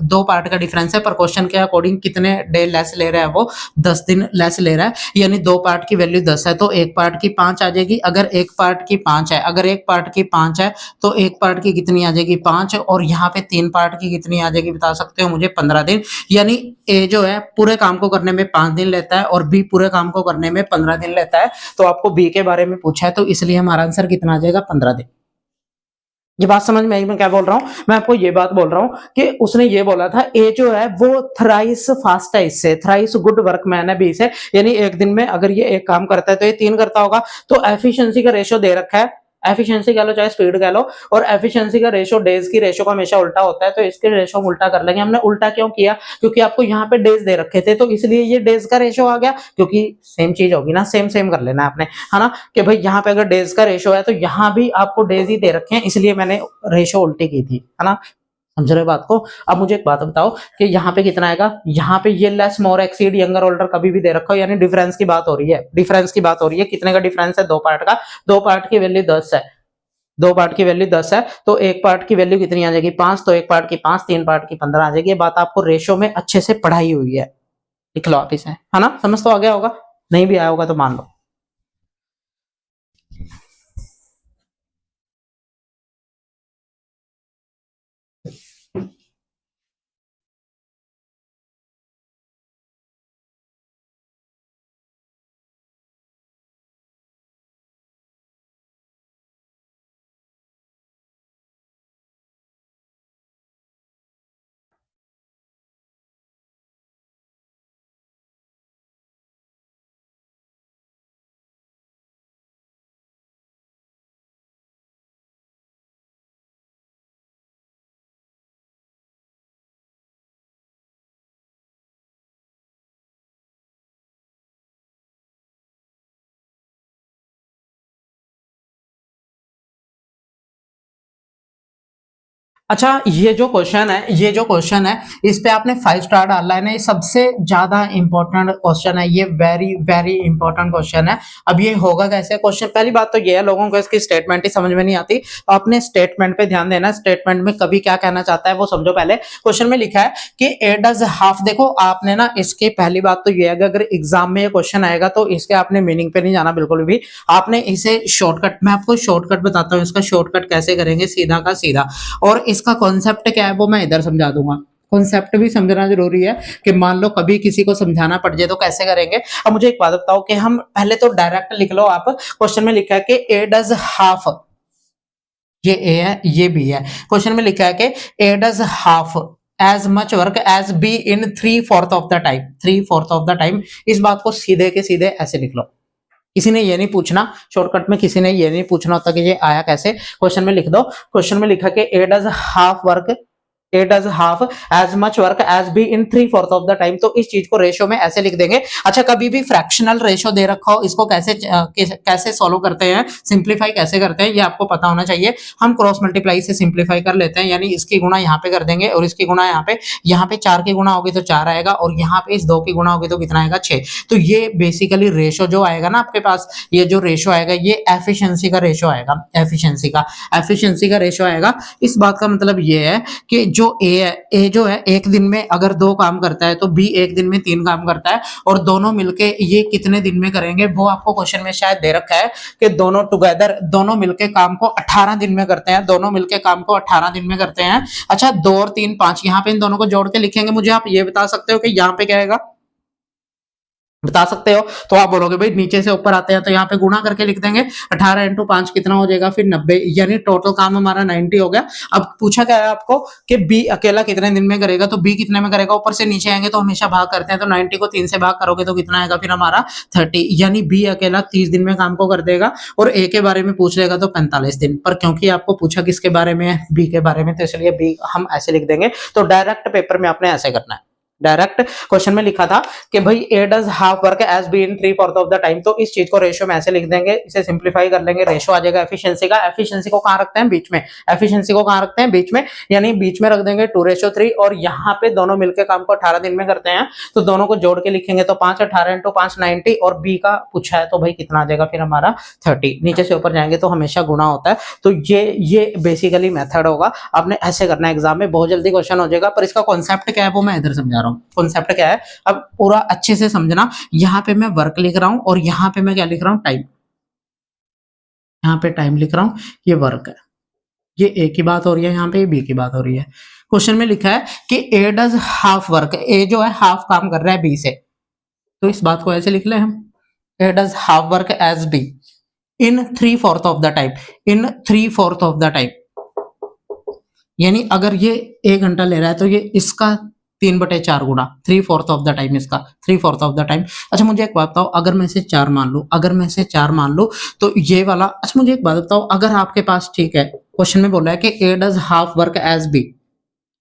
2 पार्ट का डिफरेंस है, पर क्वेश्चन के अकॉर्डिंग कितने डे लेस ले रहा है वो, 10 दिन लेस ले रहा है, यानी 2 पार्ट की वैल्यू 10 है तो 1 पार्ट की 5 आ जाएगी। अगर 1 पार्ट की 5 है, अगर 1 पार्ट की 5 है तो 1 पार्ट की कितनी आ जाएगी, 5, और यहाँ पे 3 पार्ट की कितनी आ जाएगी बता सकते हो मुझे, 15 दिन। यानी ए जो है पूरे काम को करने में 5 दिन लेता है और बी पूरे काम को करने में 15 दिन लेता है। तो आपको बी के बारे में पूछा है तो इसलिए हमारा आंसर कितना आ जाएगा, 15 दिन। ये बात समझ में आई, मैं क्या बोल रहा हूँ, मैं आपको ये बात बोल रहा हूँ कि उसने ये बोला था ए जो है वो थ्राइस फास्ट है, इससे थ्राइस गुड वर्कमैन है बी से, यानी एक दिन में अगर ये एक काम करता है तो ये 3 करता होगा। तो एफिशिएंसी का रेशियो दे रखा है, एफिशिएंसी कह लो चाहे स्पीड कह लो, और एफिशिएंसी का रेशियो डेज की रेशियो का हमेशा उल्टा होता है, तो इसके रेशियो हम उल्टा कर लेंगे। हमने उल्टा क्यों किया, क्योंकि आपको यहाँ पे डेज दे रखे थे तो इसलिए ये डेज का रेशियो आ गया, क्योंकि सेम चीज होगी ना, सेम सेम कर लेना आपने, है ना, कि भाई यहाँ पे अगर डेज का रेशियो है तो यहाँ भी आपको डेज ही दे रखे हैं, इसलिए मैंने रेशियो उल्टी की थी, है ना, समझ रहे हो बात को। अब मुझे एक बात बताओ कि यहाँ पे कितना आएगा, यहाँ पे ये less more exceed younger older कभी भी दे रखा हो, यानी डिफरेंस की बात हो रही है, डिफरेंस की बात हो रही है, कितने का डिफरेंस है, 2 पार्ट का, 2 पार्ट की वैल्यू 10 है, 2 पार्ट की वैल्यू 10 है तो 1 पार्ट की वैल्यू कितनी आ जाएगी, 5, तो 1 पार्ट की 5, 3 पार्ट की 15 आ जाएगी। ये बात आपको रेशियो में अच्छे से पढ़ाई हुई है, लिख लो आप इसे, है ना, समझ तो आ गया होगा, नहीं भी आया होगा तो मान लो। अच्छा ये जो क्वेश्चन है इस पे आपने 5 स्टार डाला है ना, ये सबसे ज्यादा इंपॉर्टेंट क्वेश्चन है, ये वेरी वेरी इंपॉर्टेंट क्वेश्चन है। अब ये होगा कैसे क्वेश्चन, पहली बात तो ये है लोगों को इसकी स्टेटमेंट ही समझ में नहीं आती, तो आपने स्टेटमेंट पे ध्यान देना, स्टेटमेंट में कभी क्या कहना चाहता है वो समझो। पहले क्वेश्चन में लिखा है कि ए डज हाफ, देखो आपने ना इसके पहली बात तो ये है कि अगर एग्जाम में ये क्वेश्चन आएगा तो इसके आपने मीनिंग पे नहीं जाना बिल्कुल भी, आपने इसे शॉर्टकट, मैं आपको शॉर्टकट बताता हूँ इसका शॉर्टकट कैसे करेंगे, सीधा का सीधा। और इसका कॉन्सेप्ट क्या है वो मैं इधर समझा दूंगा, कॉन्सेप्ट भी समझना जरूरी है कि मान लो कभी किसी को समझाना पड़ जाए तो कैसे करेंगे। अब मुझे एक बात बताओ कि हम पहले तो डायरेक्ट लिख लो आप, क्वेश्चन में लिखा है कि ए डज हाफ, ये ए है ये बी है, क्वेश्चन में लिखा है कि A does half as much work as B in 3/4 of the time, 3/4 of the time. इस बात को सीधे के सीधे ऐसे लिख लो, किसी ने ये नहीं पूछना शॉर्टकट में, किसी ने ये नहीं पूछना होता कि ये आया कैसे, क्वेश्चन में लिख दो। क्वेश्चन में लिखा कि A does half work A does half as much work as B in 3/4 of the time. तो इस चीज को रेशो में ऐसे लिख देंगे। अच्छा, कभी भी फ्रैक्शनल रेशो दे रखा हो, इसको कैसे सॉल्व करते हैं, सिंप्लीफाई कैसे करते हैं, ये आपको पता होना चाहिए। हम क्रॉस मल्टीप्लाई से सिंप्लीफाई कर लेते हैं, यानी इसकी गुणा यहाँ पे कर देंगे और इसकी गुणा यहाँ पे 4 की गुणा होगी तो 4 आएगा और यहाँ पे इस 2 की गुणा होगी तो कितना आएगा, 6। तो ये बेसिकली रेशो जो आएगा ना आपके पास, ये जो रेशो आएगा ये एफिशिएंसी का रेशो आएगा, एफिशिएंसी का रेशो आएगा। इस बात का मतलब ये है कि जो ए है, ए जो है एक दिन में अगर 2 काम करता है तो बी एक दिन में 3 काम करता है, और दोनों मिलके ये कितने दिन में करेंगे वो आपको क्वेश्चन में शायद दे रखा है कि दोनों टुगेदर, दोनों मिलके काम को 18 दिन में करते हैं, दोनों मिलके काम को 18 दिन में करते हैं। अच्छा, 2 और 3 5, यहाँ पे इन दोनों को जोड़ के लिखेंगे। मुझे आप ये बता सकते हो कि यहाँ पे क्या आएगा, बता सकते हो? तो आप बोलोगे भाई नीचे से ऊपर आते हैं तो यहाँ पे गुणा करके लिख देंगे। 18 इंटू 5 कितना हो जाएगा फिर 90, यानी टोटल काम हमारा 90 हो गया। अब पूछा क्या है आपको कि बी अकेला कितने दिन में करेगा, तो बी कितने में करेगा, ऊपर से नीचे आएंगे तो हमेशा भाग करते हैं, तो 90 को 3 से भाग करोगे तो कितना आएगा फिर हमारा 30, यानी बी अकेला 30 दिन में काम को कर देगा। और ए के बारे में पूछ लेगा तो 45 दिन, पर क्योंकि आपको पूछा किसके बारे में है, बी के बारे में, तो इसलिए बी हम ऐसे लिख देंगे। तो डायरेक्ट पेपर में आपने ऐसे करना है। डायरेक्ट क्वेश्चन में लिखा था कि भाई A does half work as B in 3/4 of the time, तो इस चीज को रेशियो में ऐसे लिख देंगे, इसे सिंप्लीफाई कर लेंगे, रेशियो आ जाएगा एफिशिएंसी का। एफिशिएंसी को कहां रखते हैं, बीच में। एफिशिएंसी को कहां रखते हैं, बीच में, यानी बीच में रख देंगे 2:3, और यहाँ पे दोनों मिलकर काम को 18 दिन में करते हैं, तो दोनों को जोड़ के लिखेंगे तो 5 18 इंटू 5 90, और बी का पूछा है तो भाई कितना आ जाएगा फिर हमारा 30। नीचे से ऊपर जाएंगे तो हमेशा गुणा होता है। तो ये बेसिकली मेथड होगा, आपने ऐसे करना है। एग्जाम में बहुत जल्दी क्वेश्चन हो जाएगा, पर इसका कॉन्सेप्ट क्या है वो मैं इधर समझा रहा हूँ। कॉन्सेप्ट क्या है अब पूरा अच्छे से समझना। यहाँ पे मैं वर्क लिख रहा हूं और यहाँ पे मैं क्या लिख रहा हूँ, टाइम। यहाँ पे टाइम लिख रहा हूँ, ये वर्क है, ये ए की बात हो रही है, यहाँ पे बी की बात हो रही है। क्वेश्चन में लिखा है कि ए डज हाफ वर्क, ए जो है हाफ काम कर रहा है बी से, तो इस बात को ऐसे लिख ले हम, A does half work as B in 3/4 of the time, in 3/4 of the time, यानी अगर ये 1 घंटा ले रहा है तो ये इसका 3/4 गुना, 3/4 ऑफ द टाइम, इसका 3/4 ऑफ द टाइम। अच्छा मुझे एक बात बताओ, अगर मैं इसे 4 मान लू, अगर मैं इसे 4 मान लू तो ये वाला, अच्छा मुझे एक बात बताओ, अगर आपके पास, ठीक है, क्वेश्चन में बोल रहा है कि A does half work as B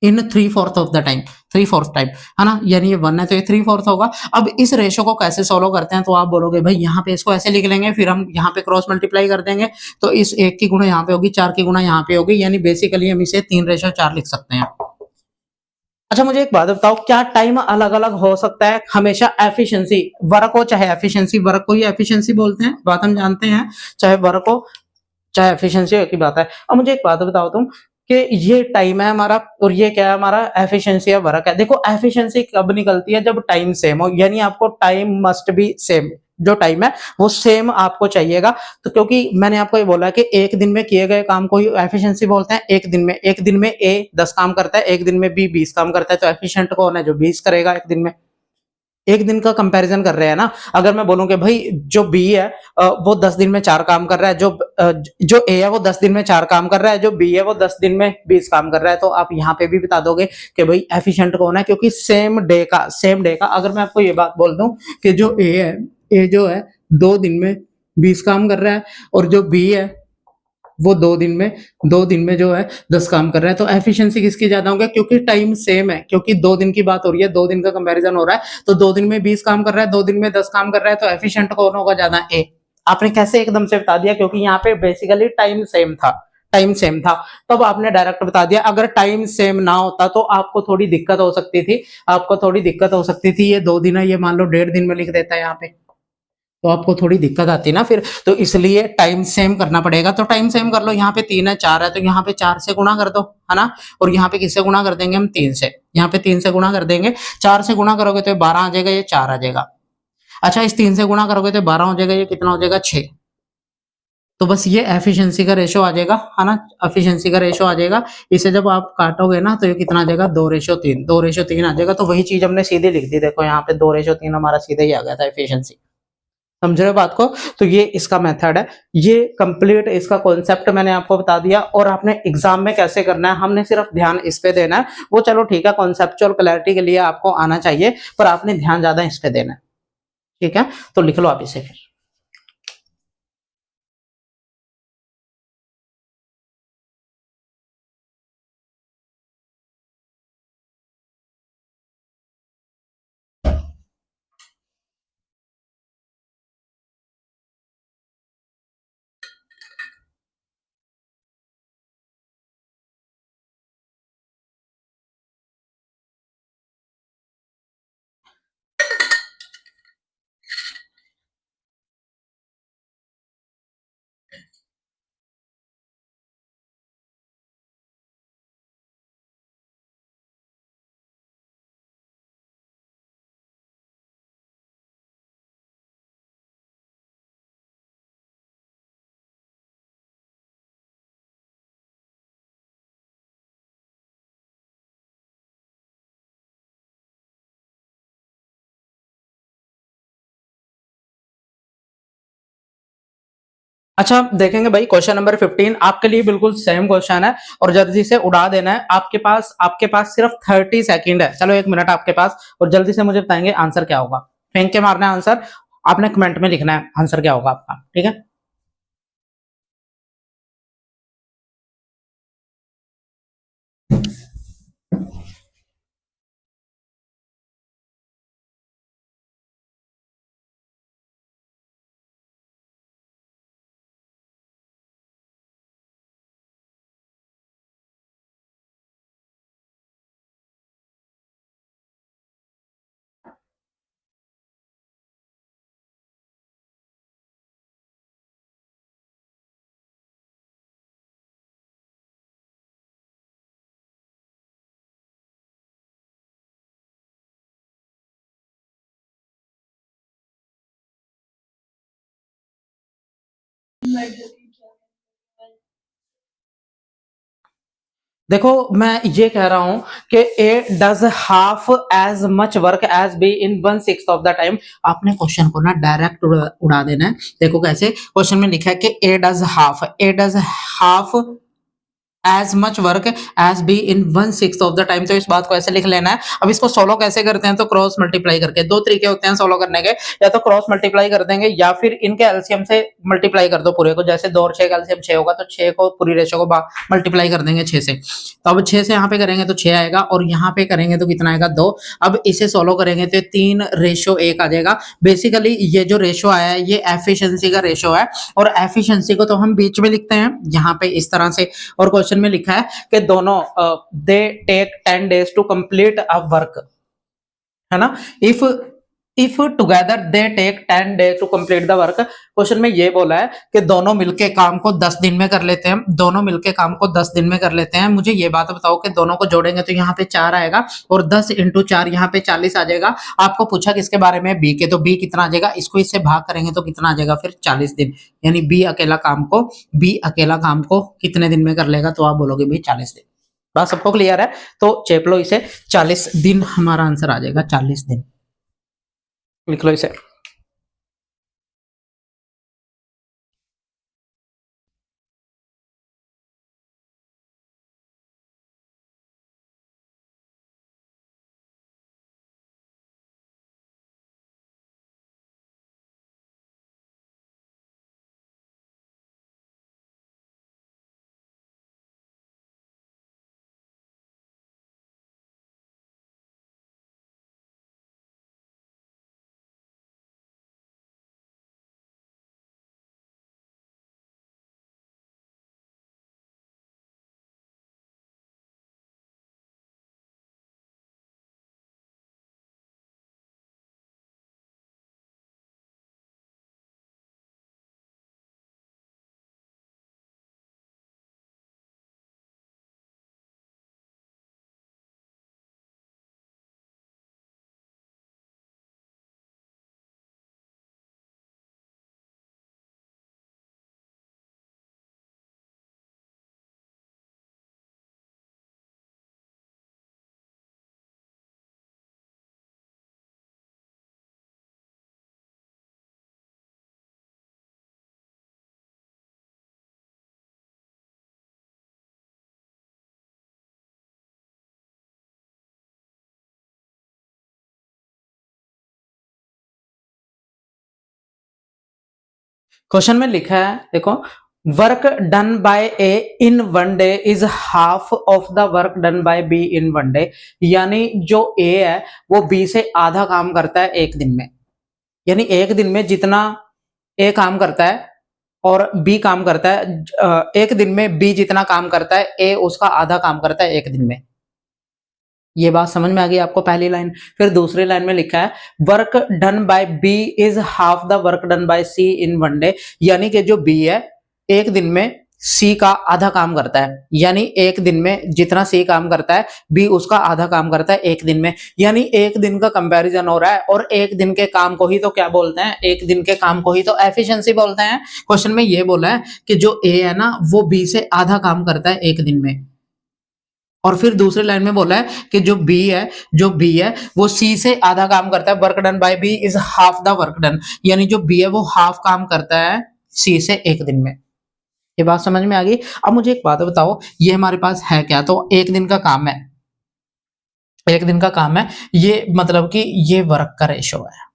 in 3/4 of the time, 3/4 time, है ना, यानी ये 1 है तो ये 3/4 होगा। अब इस रेशो को कैसे सोल्व करते हैं, तो आप बोलोगे भाई यहाँ पे इसको ऐसे लिख लेंगे, फिर हम यहाँ पे क्रॉस मल्टीप्लाई कर देंगे, तो इस 1 की गुणा यहाँ पे होगी, 4 की गुणा यहाँ पे होगी, यानी बेसिकली हम इसे 3/4 लिख सकते हैं। अच्छा मुझे एक बात बताओ, क्या टाइम अलग अलग हो सकता है हमेशा? एफिशिएंसी वर्क हो चाहे एफिशिएंसी वर्क को ही एफिशिएंसी बोलते हैं, बात हम जानते हैं, चाहे वर्क हो चाहे एफिशिएंसी हो, एक ही बात है। अब मुझे एक बात बताओ तुम कि ये टाइम है हमारा और ये क्या है हमारा, एफिशिएंसी है, वर्क है। देखो एफिशिएंसी कब निकलती है, जब टाइम सेम हो, यानी आपको टाइम मस्ट बी सेम, जो टाइम है वो सेम आपको चाहिएगा। तो क्योंकि मैंने आपको ये बोला कि एक दिन में किए गए काम को ही एफिशिएंसी बोलते हैं। एक दिन में ए 10 काम करता है, एक दिन में बी 20 काम करता है, तो एफिशिएंट कौन है, जो 20 करेगा एक दिन में। एक दिन का कंपैरिजन कर रहे हैं ना। अगर मैं बोलूं कि भाई जो बी है वो 10 दिन में 4 काम कर रहा है, जो ए है वो 10 दिन में 4 काम कर रहा है, जो बी है वो 10 दिन में 20 काम कर रहा है, तो आप यहाँ पे भी बता दोगे कि भाई एफिशिएंट कौन है, क्योंकि सेम डे का अगर मैं आपको ये बात बोल दूं कि जो ए है, ए जो है 2 दिन में 20 काम कर रहा है, और जो बी है वो 2 दिन में जो है 10 काम कर रहा है, तो एफिशिएंसी किसकी ज्यादा होगा, क्योंकि टाइम सेम है, क्योंकि 2 दिन की बात हो रही है, 2 दिन का कंपैरिजन हो रहा है, तो 2 दिन में 20 काम कर रहा है, 2 दिन में 10 काम कर रहा है, तो एफिशिएंट कौन होगा ज्यादा, ए। आपने कैसे एकदम से बता दिया, क्योंकि यहाँ पे बेसिकली टाइम सेम था, टाइम सेम था, तब आपने डायरेक्ट बता दिया। अगर टाइम सेम ना होता तो आपको थोड़ी दिक्कत हो सकती थी, आपको थोड़ी दिक्कत हो सकती थी। ये 2 दिन है, ये मान लो 1.5 दिन में लिख देता है यहाँ पे, तो आपको थोड़ी दिक्कत आती ना फिर, तो इसलिए टाइम सेम करना पड़ेगा। तो टाइम सेम कर लो, यहाँ पे 3 है 4 है, तो यहाँ पे 4 से गुणा कर दो, है ना, और यहाँ पे किससे गुणा कर देंगे हम, 3 से, यहाँ पे 3 से गुणा कर देंगे। 4 से गुणा करोगे तो 12 आ जाएगा, ये 4 आ जाएगा। अच्छा इस 3 से गुणा करोगे तो 12 हो जाएगा, ये कितना हो जाएगा, 6। तो बस ये एफिशिएंसी का रेशो आ जाएगा, है ना, एफिशिएंसी का रेशो आ जाएगा। इसे जब आप काटोगे ना तो ये कितना आ जाएगा, 2:3, 2:3 आ जाएगा। तो वही चीज हमने सीधे लिख दी, देखो यहाँ पे 2:3 हमारा सीधे ही आ गया था एफिशिएंसी। समझ रहे हो बात को? तो ये इसका मेथड है, ये कंप्लीट इसका कॉन्सेप्ट मैंने आपको बता दिया। और आपने एग्जाम में कैसे करना है, हमने सिर्फ ध्यान इस पे देना है। वो चलो ठीक है, कॉन्सेप्चुअल क्लैरिटी के लिए आपको आना चाहिए, पर आपने ध्यान ज्यादा इस पे देना है। ठीक है, तो लिख लो आप इसे फिर। अच्छा देखेंगे भाई क्वेश्चन नंबर 15 आपके लिए बिल्कुल सेम क्वेश्चन है और जल्दी से उड़ा देना है। आपके पास सिर्फ 30 सेकंड है, चलो 1 मिनट आपके पास, और जल्दी से मुझे बताएंगे आंसर क्या होगा। फेंक के मारना है आंसर, आपने कमेंट में लिखना है आंसर क्या होगा आपका, ठीक है। देखो मैं ये कह रहा हूं कि A does half as much work as B in 1/6 of the time. आपने क्वेश्चन को ना डायरेक्ट उड़ा देना है। देखो कैसे, क्वेश्चन में लिखा है कि A does half as much work as B in 1/6 of the time. तो इस बात को ऐसे लिख लेना है। अब इसको सोलो कैसे करते हैं, तो क्रॉस मल्टीप्लाई करके। दो तरीके होते हैं सोलो करने के, या तो क्रॉस मल्टीप्लाई कर देंगे या फिर इनके एलसीएम से मल्टीप्लाई कर दो पूरे को। जैसे 2 और 6 का एलसीएम 6 होगा, तो 6 को पूरी रेशो को मल्टीप्लाई कर देंगे 6 से। तो अब 6 से यहाँ पे करेंगे तो 6 आएगा, और यहाँ पे करेंगे तो कितना आएगा, 2। अब इसे सोलो करेंगे तो 3:1 आ जाएगा। बेसिकली ये जो रेशो आया है ये एफिशिएंसी का रेशो है, और एफिशिएंसी को तो हम बीच में लिखते हैं यहाँ पे इस तरह से। और क्वेश्चन में लिखा है कि दोनों they take 10 days to complete a work, है ना। If if together they take 10 days to complete the work. Question में ये बोला है कि दोनों मिलके काम को 10 दिन में कर लेते हैं। दोनों मिलके काम को 10 दिन में कर लेते हैं। मुझे ये बात बताओ कि दोनों को जोड़ेंगे तो यहाँ पे 4 आएगा, और 10 × 4 यहाँ पे 40 आ जाएगा। आपको पूछा किसके बारे में, बी के, तो बी कितना आ जाएगा, इसको इससे भाग करेंगे तो कितना आ जाएगा फिर, 40 दिन। यानी बी अकेला काम को कितने दिन में कर लेगा, तो आप बोलोगे भाई 40 दिन। बात सबको क्लियर है, तो चेप लो इसे, 40 दिन हमारा आंसर आ जाएगा, 40 दिन लिख लो इसे। क्वेश्चन में लिखा है, देखो, work done bye A in 1 day is half of the work done by be in 1 day। यानी जो ए है वो बी से आधा काम करता है एक दिन में। यानी एक दिन में जितना ए काम करता है और बी काम करता है, एक दिन में बी जितना काम करता है ए उसका आधा काम करता है एक दिन में। ये बात समझ में आ गई आपको, पहली लाइन। फिर दूसरी लाइन में लिखा है work done by B is half the work done by C in 1 day। यानी कि जो बी है एक दिन में सी का आधा काम करता है। यानी एक दिन में जितना सी काम करता है बी उसका आधा काम करता है एक दिन में। यानी एक दिन का कंपैरिजन हो रहा है, और एक दिन के काम को ही तो क्या बोलते हैं, एक दिन के काम को ही तो एफिशिएंसी बोलते हैं। क्वेश्चन में ये बोला है कि जो ए है ना वो बी से आधा काम करता है एक दिन में। और फिर दूसरी लाइन में बोला है कि जो बी है वो सी से आधा काम करता है। Work done by B is half the work done. यानी जो बी है वो हाफ काम करता है सी से एक दिन में। ये बात समझ में आ गई। अब मुझे एक बात बताओ, ये हमारे पास है क्या? तो एक दिन का काम है, एक दिन का काम है, ये मतलब कि ये वर्क का रेशो है।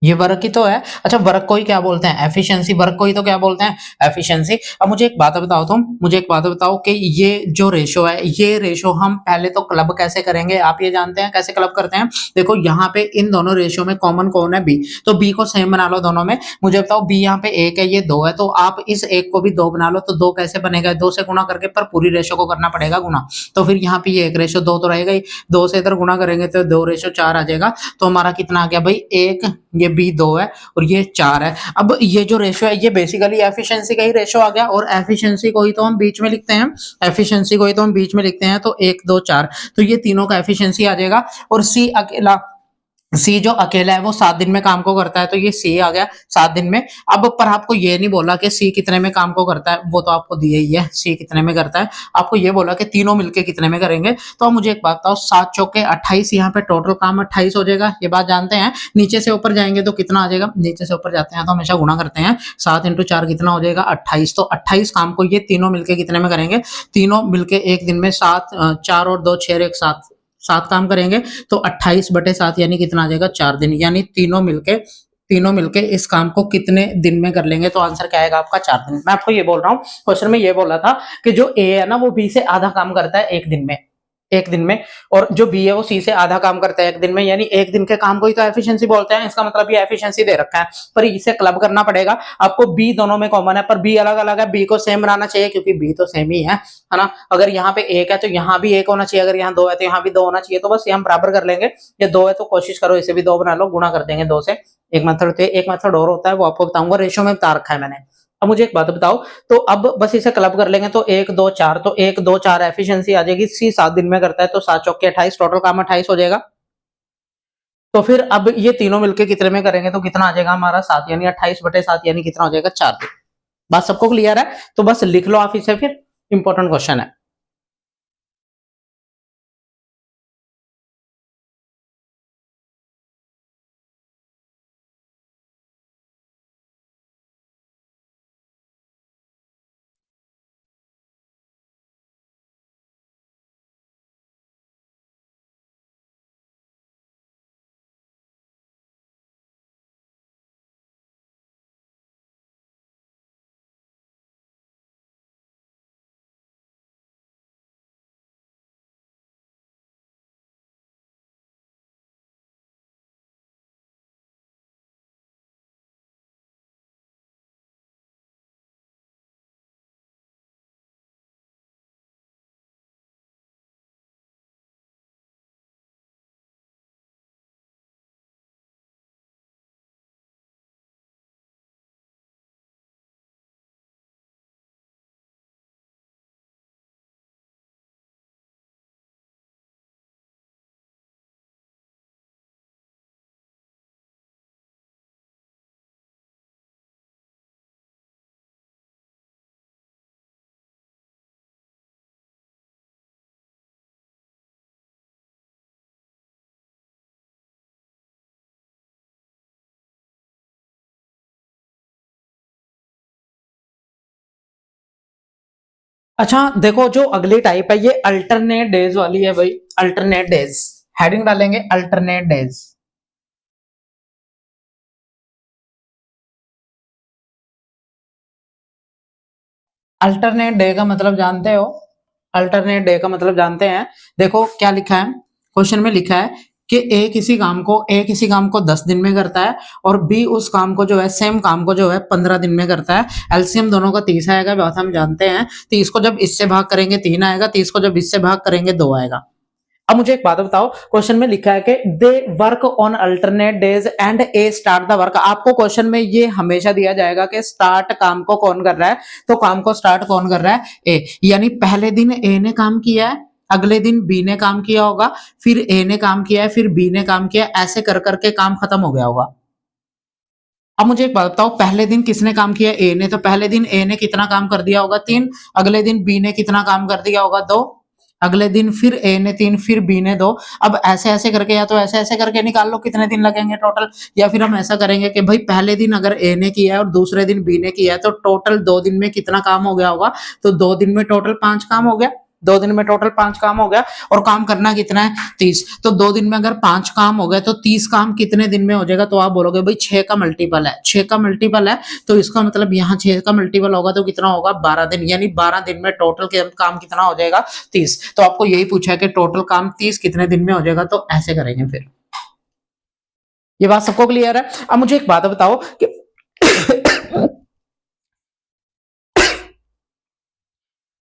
ये वर्क ही तो है। अच्छा, वर्क को ही क्या बोलते हैं? एफिशिएंसी। वर्क को ही तो क्या बोलते हैं? एफिशिएंसी। अब मुझे एक बात बताओ, तुम मुझे एक बात बताओ कि ये जो रेशो है, ये रेशो हम पहले तो क्लब कैसे करेंगे? आप ये जानते हैं कैसे क्लब करते हैं? देखो यहाँ पे इन दोनों रेशो में कॉमन कौन है? बी। तो बी को सेम बना लो दोनों में। मुझे बताओ, बी यहाँ पे एक है, ये दो है, तो आप इस एक को भी दो बना लो। तो दो कैसे बनेगा? दो से गुणा करके, पर पूरी रेशो को करना पड़ेगा गुणा। तो फिर यहाँ पे ये एक रेशो दो तो रहेगा ही, दो से इधर गुणा करेंगे तो दो रेशो चार आ जाएगा। तो हमारा कितना आ गया भाई? एक, ये बी दो है और ये चार है। अब ये जो रेशो है, ये बेसिकली एफिशिएंसी का ही रेशो आ गया, और एफिशिएंसी को ही तो हम बीच में लिखते हैं। एफिशिएंसी को ही तो हम बीच में लिखते हैं। तो एक दो चार, तो ये तीनों का एफिशिएंसी आ जाएगा। और सी अकेला, सी जो अकेला है वो 7 दिन में काम को करता है, तो ये सी आ गया 7 दिन में। अब पर आपको ये नहीं बोला कि सी कितने में काम को करता है, वो तो आपको दिया ही है सी कितने में करता है। आपको ये बोला कि तीनों मिलके कितने में करेंगे। तो अब मुझे एक बात बताओ, 7 चौके 28, यहाँ पे टोटल काम 28 हो जाएगा, ये बात जानते हैं। नीचे से ऊपर जाएंगे तो कितना आ जाएगा? नीचे से ऊपर जाते हैं तो हमेशा गुणा करते हैं। 7 इंटू 4 कितना हो जाएगा? 28। तो 28 काम को ये तीनों मिलके कितने में करेंगे? तीनों मिलके एक दिन में 7, 4 और 2 6 एक 7, 7 काम करेंगे। तो 28/7 यानी कितना आ जाएगा? 4 दिन। यानी तीनों मिलके इस काम को कितने दिन में कर लेंगे? तो आंसर क्या आएगा आपका? 4 दिन। मैं आपको ये बोल रहा हूँ, क्वेश्चन में ये बोला था कि जो ए है ना, वो बी से आधा काम करता है एक दिन में, एक दिन में। और जो बी है वो सी से आधा काम करता है एक दिन में, यानी एक दिन के काम को ही तो एफिशिएंसी बोलते हैं। इसका मतलब ये एफिशिएंसी दे रखा है, पर इसे क्लब करना पड़ेगा आपको। बी दोनों में कॉमन है, पर बी अलग अलग है। बी को सेम बनाना चाहिए क्योंकि बी तो सेम ही है ना। अगर यहाँ पे एक है तो यहाँ भी एक होना चाहिए, अगर यहाँ दो है तो यहाँ भी दो होना चाहिए। तो बस ये हम बराबर कर लेंगे। ये दो है तो कोशिश करो इसे भी दो बना लो, गुणा कर देंगे दो से। एक मेथड थे, एक मेथड और होता है, वो आपको बताऊंगा, रेशियो में बता रखा है मैंने। अब मुझे एक बात बताओ, तो अब बस इसे क्लब कर लेंगे तो एक दो चार, तो एक दो चार एफिशिएंसी आ जाएगी। सी 7 दिन में करता है, तो 7 चौके 28, टोटल काम 28 हो जाएगा। तो फिर अब ये तीनों मिलके कितने में करेंगे? तो कितना आ जाएगा हमारा? 7, यानी 28/7 यानी कितना हो जाएगा? 4 दिन। बात सबको क्लियर है? तो बस लिख लो आप इसे, फिर इंपॉर्टेंट क्वेश्चन है। अच्छा देखो, जो अगली टाइप है ये अल्टरनेट डेज वाली है भाई। अल्टरनेट डेज, हेडिंग डालेंगे अल्टरनेट डेज। अल्टरनेट डे का मतलब जानते हो? अल्टरनेट डे का मतलब जानते हैं? देखो क्या लिखा है क्वेश्चन में, लिखा है कि ए किसी काम को 10 दिन में करता है, और बी उस काम को जो है, सेम काम को जो है 15 दिन में करता है। एलसीएम दोनों का 30 आएगा, बात हम जानते हैं। 30 को जब इससे भाग करेंगे 3 आएगा, 30 को जब इससे भाग करेंगे 2 आएगा। अब मुझे एक बात बताओ, क्वेश्चन में लिखा है कि they work on alternate days and A start the work. आपको क्वेश्चन में ये हमेशा दिया जाएगा कि स्टार्ट काम को कौन कर रहा है, तो काम को स्टार्ट कौन कर रहा है? ए। यानी पहले दिन ए ने काम किया है, अगले दिन बी ने काम किया होगा, फिर ए ने काम किया है, फिर बी ने काम किया, ऐसे कर करके काम खत्म हो गया होगा। अब मुझे एक बात बताओ, पहले दिन किसने काम किया? ए ने। तो पहले दिन ए ने कितना काम कर दिया होगा? 3। अगले दिन बी ने कितना काम कर दिया होगा? 2। अगले दिन फिर ए ने 3 फिर बी ने 2। अब ऐसे-ऐसे करके या तो ऐसे-ऐसे करके निकाल लो कितने दिन लगेंगे टोटल, या फिर हम ऐसा करेंगे कि भाई पहले दिन अगर ए ने किया है और दूसरे दिन बी ने किया है तो टोटल 2 दिन में कितना काम हो गया होगा? तो 2 दिन में टोटल 5 काम हो गया। 2 दिन में टोटल 5 काम हो गया और काम करना कितना है? 30। तो 2 दिन में अगर 5 काम हो गए तो 30 काम कितने दिन में हो जाएगा? तो आप बोलोगे भाई 6 का मल्टीपल है, 6 का मल्टीपल है तो इसका मतलब यहाँ 6 का मल्टीपल होगा तो कितना होगा? 12 दिन, यानी 12 दिन में टोटल काम कितना हो जाएगा? 30। तो आपको यही पूछा है कि टोटल काम 30 कितने दिन में हो जाएगा, तो ऐसे करेंगे फिर। ये बात सबको क्लियर है? अब मुझे एक बात बताओ कि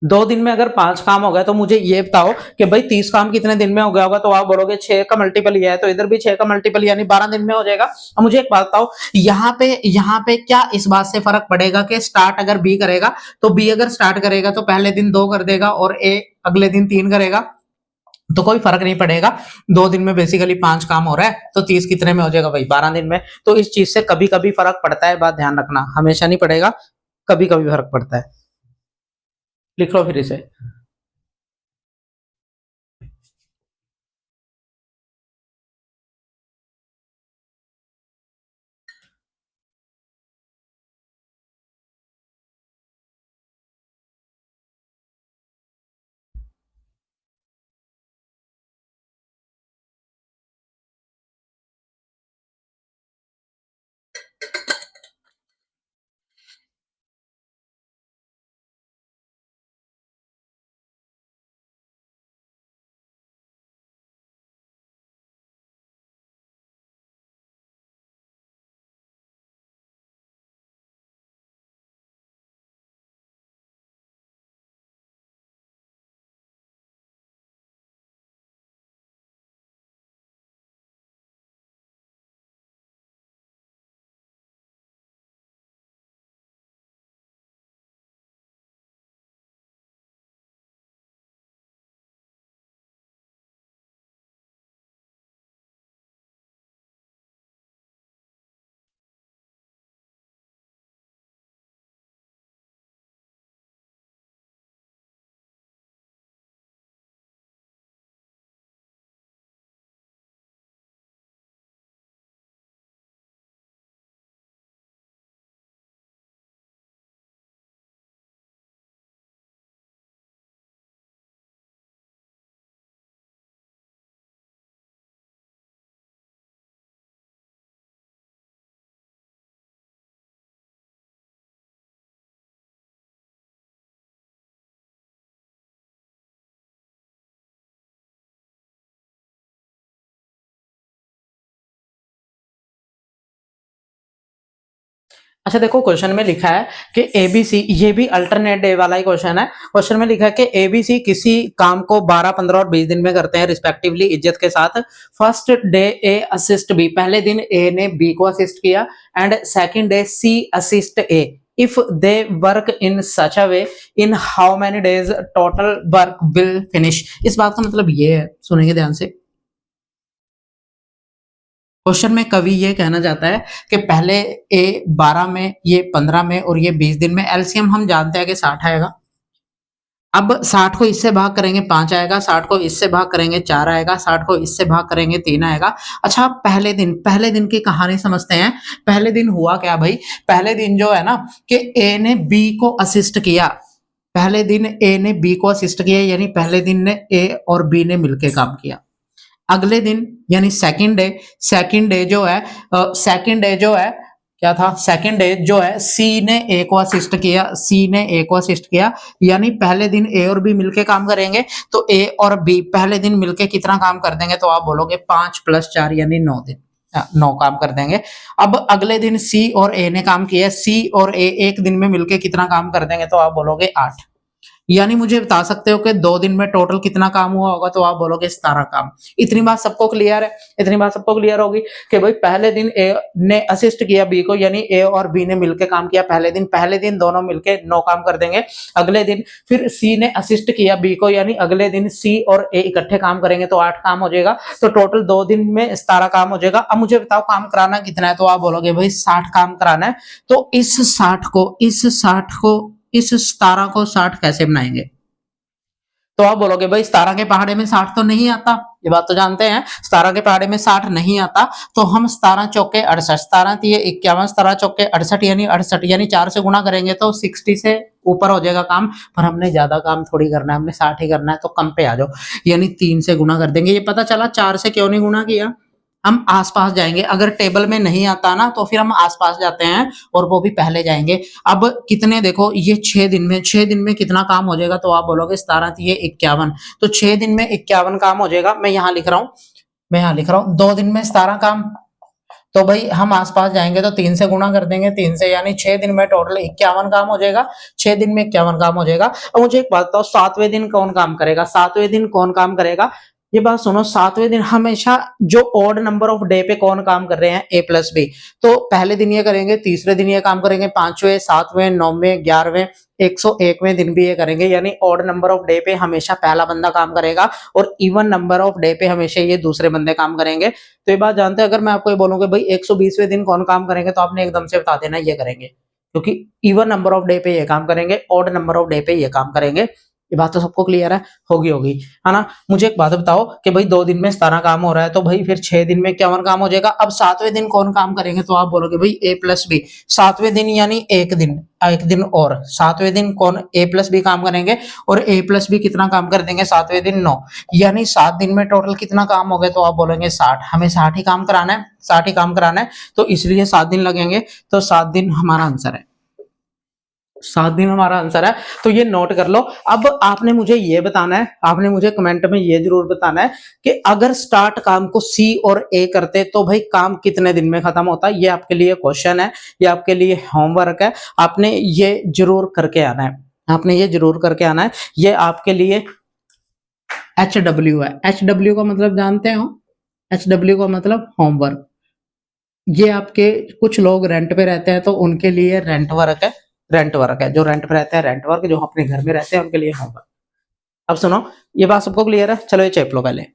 2 दिन में अगर 5 काम हो गए तो मुझे ये बताओ कि भाई 30 काम कितने दिन में हो गया होगा, तो आप बोलोगे 6 का मल्टीपल ये है तो इधर भी 6 का मल्टीपल यानी 12 दिन में हो जाएगा। अब मुझे एक बात बताओ, यहाँ पे क्या इस बात से फर्क पड़ेगा कि स्टार्ट अगर बी करेगा तो बी अगर स्टार्ट करेगा तो पहले दिन 2 कर देगा और ए अगले दिन 3 करेगा, तो कोई फर्क नहीं पड़ेगा। 2 दिन में बेसिकली 5 काम हो रहा है तो 30 कितने में हो जाएगा भाई? 12 दिन में। तो इस चीज से कभी कभी फर्क पड़ता है, बात ध्यान रखना, हमेशा नहीं पड़ेगा, कभी कभी फर्क पड़ता है। लिख लो फिर इसे। अच्छा देखो, क्वेश्चन में लिखा है कि एबीसी, ये भी अल्टरनेट डे वाला ही क्वेश्चन है। क्वेश्चन में लिखा है कि एबीसी किसी काम को 12, 15 और 20 दिन में करते हैं रिस्पेक्टिवली इज्जत के साथ। First day A assist B, पहले दिन ए ने बी को असिस्ट किया, and second day C assist A. If they work in such a way, in how many days total work will finish. इस बात का मतलब ये है, सुनेंगे ध्यान से। क्वेश्चन में कवि ये कहना चाहता है कि पहले ए 12 में, ये 15 में और ये 20 दिन में। एलसीएम हम जानते हैं कि 60 आएगा। अब 60 को इससे भाग करेंगे 5 आएगा, 60 को इससे भाग करेंगे 4 आएगा, 60 को इससे भाग करेंगे 3 आएगा। अच्छा, पहले दिन की कहानी समझते हैं। पहले दिन हुआ क्या भाई? पहले दिन जो है ना कि ए ने बी को असिस्ट किया। पहले दिन ए ने बी को असिस्ट किया, यानी पहले दिन ने ए और बी ने मिलकर काम किया। अगले दिन यानी सेकंड डे जो है क्या था? सेकंड डे जो है सी ने ए को असिस्ट किया, यानी पहले दिन ए और बी मिलके काम करेंगे। तो ए और बी पहले दिन मिलके कितना काम कर देंगे? तो आप बोलोगे 5 + 4 यानी 9 दिन, 9 काम कर देंगे। अब अगले दिन सी और ए ने काम किया, सी और ए एक दिन में मिलके कितना काम कर देंगे? तो आप बोलोगे 8। यानी मुझे बता सकते हो कि 2 दिन में टोटल कितना काम हुआ होगा? तो आप बोलोगे 17 काम। इतनी बात सबको क्लियर है? इतनी बात सबको क्लियर होगी कि भाई पहले दिन ए ने असिस्ट किया बी को, यानी ए और बी ने मिलकर काम किया पहले दिन दोनों मिलके 9 काम कर देंगे। अगले दिन फिर सी ने असिस्ट किया बी को, यानी अगले दिन सी और ए इकट्ठे काम करेंगे तो 8 काम हो जाएगा। तो टोटल 2 दिन में 17 काम हो जाएगा। अब मुझे बताओ काम कराना कितना है? तो आप बोलोगे भाई 60 काम कराना है। तो इस 17 को 60 कैसे बनाएंगे? तो आप बोलोगे भाई 17 के पहाड़े में 60 तो नहीं आता, ये बात तो जानते हैं 17 के पहाड़े में 60 नहीं आता। तो हम 17 चौके 68, 17 तिये 51, 17 चौके 68 यानी 68 यानी 4 से गुणा करेंगे तो 60 से ऊपर हो जाएगा काम। पर हमने ज्यादा काम थोड़ी करना है, हमने 60 ही करना है, तो कम पे आ जाओ, यानी 3 से गुणा कर देंगे। ये पता चला 4 से क्यों नहीं गुणा किया, हम आसपास जाएंगे। अगर टेबल में नहीं आता ना तो फिर हम आसपास जाते हैं और वो भी पहले जाएंगे। अब कितने देखो, ये 6 दिन में, 6 दिन में कितना काम हो जाएगा, तो आप बोलोगे 17 तिये 51, तो 6 दिन में 51 काम हो जाएगा। मैं यहाँ लिख रहा हूँ, मैं यहाँ लिख रहा हूँ 2 दिन में 17 काम। तो भाई हम आसपास जाएंगे तो 3 से गुणा कर देंगे, 3 से, यानी 6 दिन में टोटल 51 काम हो जाएगा। 6 दिन में 51 काम हो जाएगा। अब मुझे एक बात बताओ, 7वें दिन कौन काम करेगा, 7वें दिन कौन काम करेगा, ये बात सुनो। 7वें दिन हमेशा जो ऑड नंबर ऑफ डे पे कौन काम कर रहे हैं, ए प्लस बी। तो पहले दिन ये करेंगे, तीसरे दिन ये काम करेंगे, 5वें, 7वें, 9वें, 11वें, 101वें दिन भी ये करेंगे। यानी ऑड नंबर ऑफ डे पे हमेशा पहला बंदा काम करेगा और इवन नंबर ऑफ डे पे हमेशा ये दूसरे बंदे काम करेंगे। तो ये बात जानते हैं। अगर मैं आपको ये बोलूंगा भाई 120वें दिन कौन काम करेंगे, तो आपने एकदम से बता देना ये करेंगे, क्योंकि इवन नंबर ऑफ डे पे ये काम करेंगे, ऑड नंबर ऑफ डे पे ये काम करेंगे। ये बात तो सबको क्लियर है, होगी है ना। मुझे एक बात बताओ कि भाई 2 दिन में 17 काम हो रहा है, तो भाई फिर 6 दिन में 51 काम हो जाएगा। अब 7वें दिन कौन काम करेंगे, तो आप बोलोगे भाई ए प्लस बी। 7वें दिन यानी एक दिन और 7वें दिन कौन, ए प्लस बी काम करेंगे, और ए प्लस बी कितना काम कर देंगे 7वें दिन, 9। यानी 7 दिन में टोटल कितना काम हो गया, तो आप बोलेंगे 60। हमें 60 ही काम कराना है, 60 ही काम कराना है, तो इसलिए 7 दिन लगेंगे। तो 7 दिन हमारा आंसर है, 7 दिन हमारा आंसर है। तो ये नोट कर लो। अब आपने मुझे ये बताना है, आपने मुझे कमेंट में ये जरूर बताना है कि अगर स्टार्ट काम को सी और ए करते तो भाई काम कितने दिन में खत्म होता। ये आपके लिए क्वेश्चन है, ये आपके लिए होमवर्क है, आपने ये जरूर करके आना है, आपने ये जरूर करके आना है। ये आपके लिए HW है। HW का मतलब जानते हो, HW का मतलब होमवर्क। ये आपके कुछ लोग रेंट पे रहते हैं तो उनके लिए रेंट वर्क है, रेंट वर्क है। जो रेंट पे रहते हैं रेंट वर्क, जो अपने घर में रहते हैं उनके लिए होमवर्क। अब सुनो, ये बात सबको क्लियर है, चलो ये चेप लो पहले।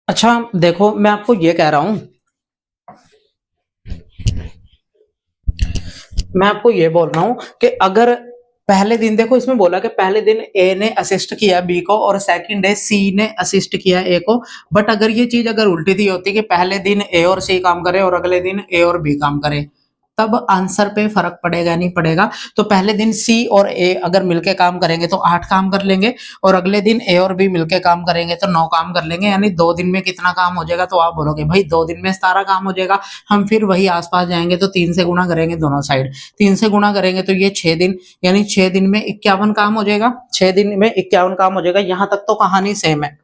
अच्छा देखो, मैं आपको ये कह रहा हूं, मैं आपको ये बोल रहा हूं कि अगर पहले दिन देखो इसमें बोला कि पहले दिन ए ने असिस्ट किया बी को और सेकंड डे सी ने असिस्ट किया ए को। बट अगर ये चीज अगर उल्टी थी होती कि पहले दिन ए और सी काम करे और अगले दिन ए और बी काम करे, तब आंसर पे फर्क पड़ेगा नहीं पड़ेगा। तो पहले दिन सी और ए अगर मिलके काम करेंगे तो 8 काम कर लेंगे और अगले दिन ए और बी मिलके काम करेंगे तो 9 काम कर लेंगे, यानी 2 दिन में कितना काम हो जाएगा? तो आप बोलोगे भाई 2 दिन में 17 काम हो जाएगा। हम फिर वही आसपास जाएंगे तो 3 से गुणा करेंगे दोनों साइड, 3 से गुणा करेंगे तो ये 6 दिन, यानी 6 दिन में 51 काम हो जाएगा। 6 दिन में 51 काम हो जाएगा। यहां तक तो कहानी सेम है,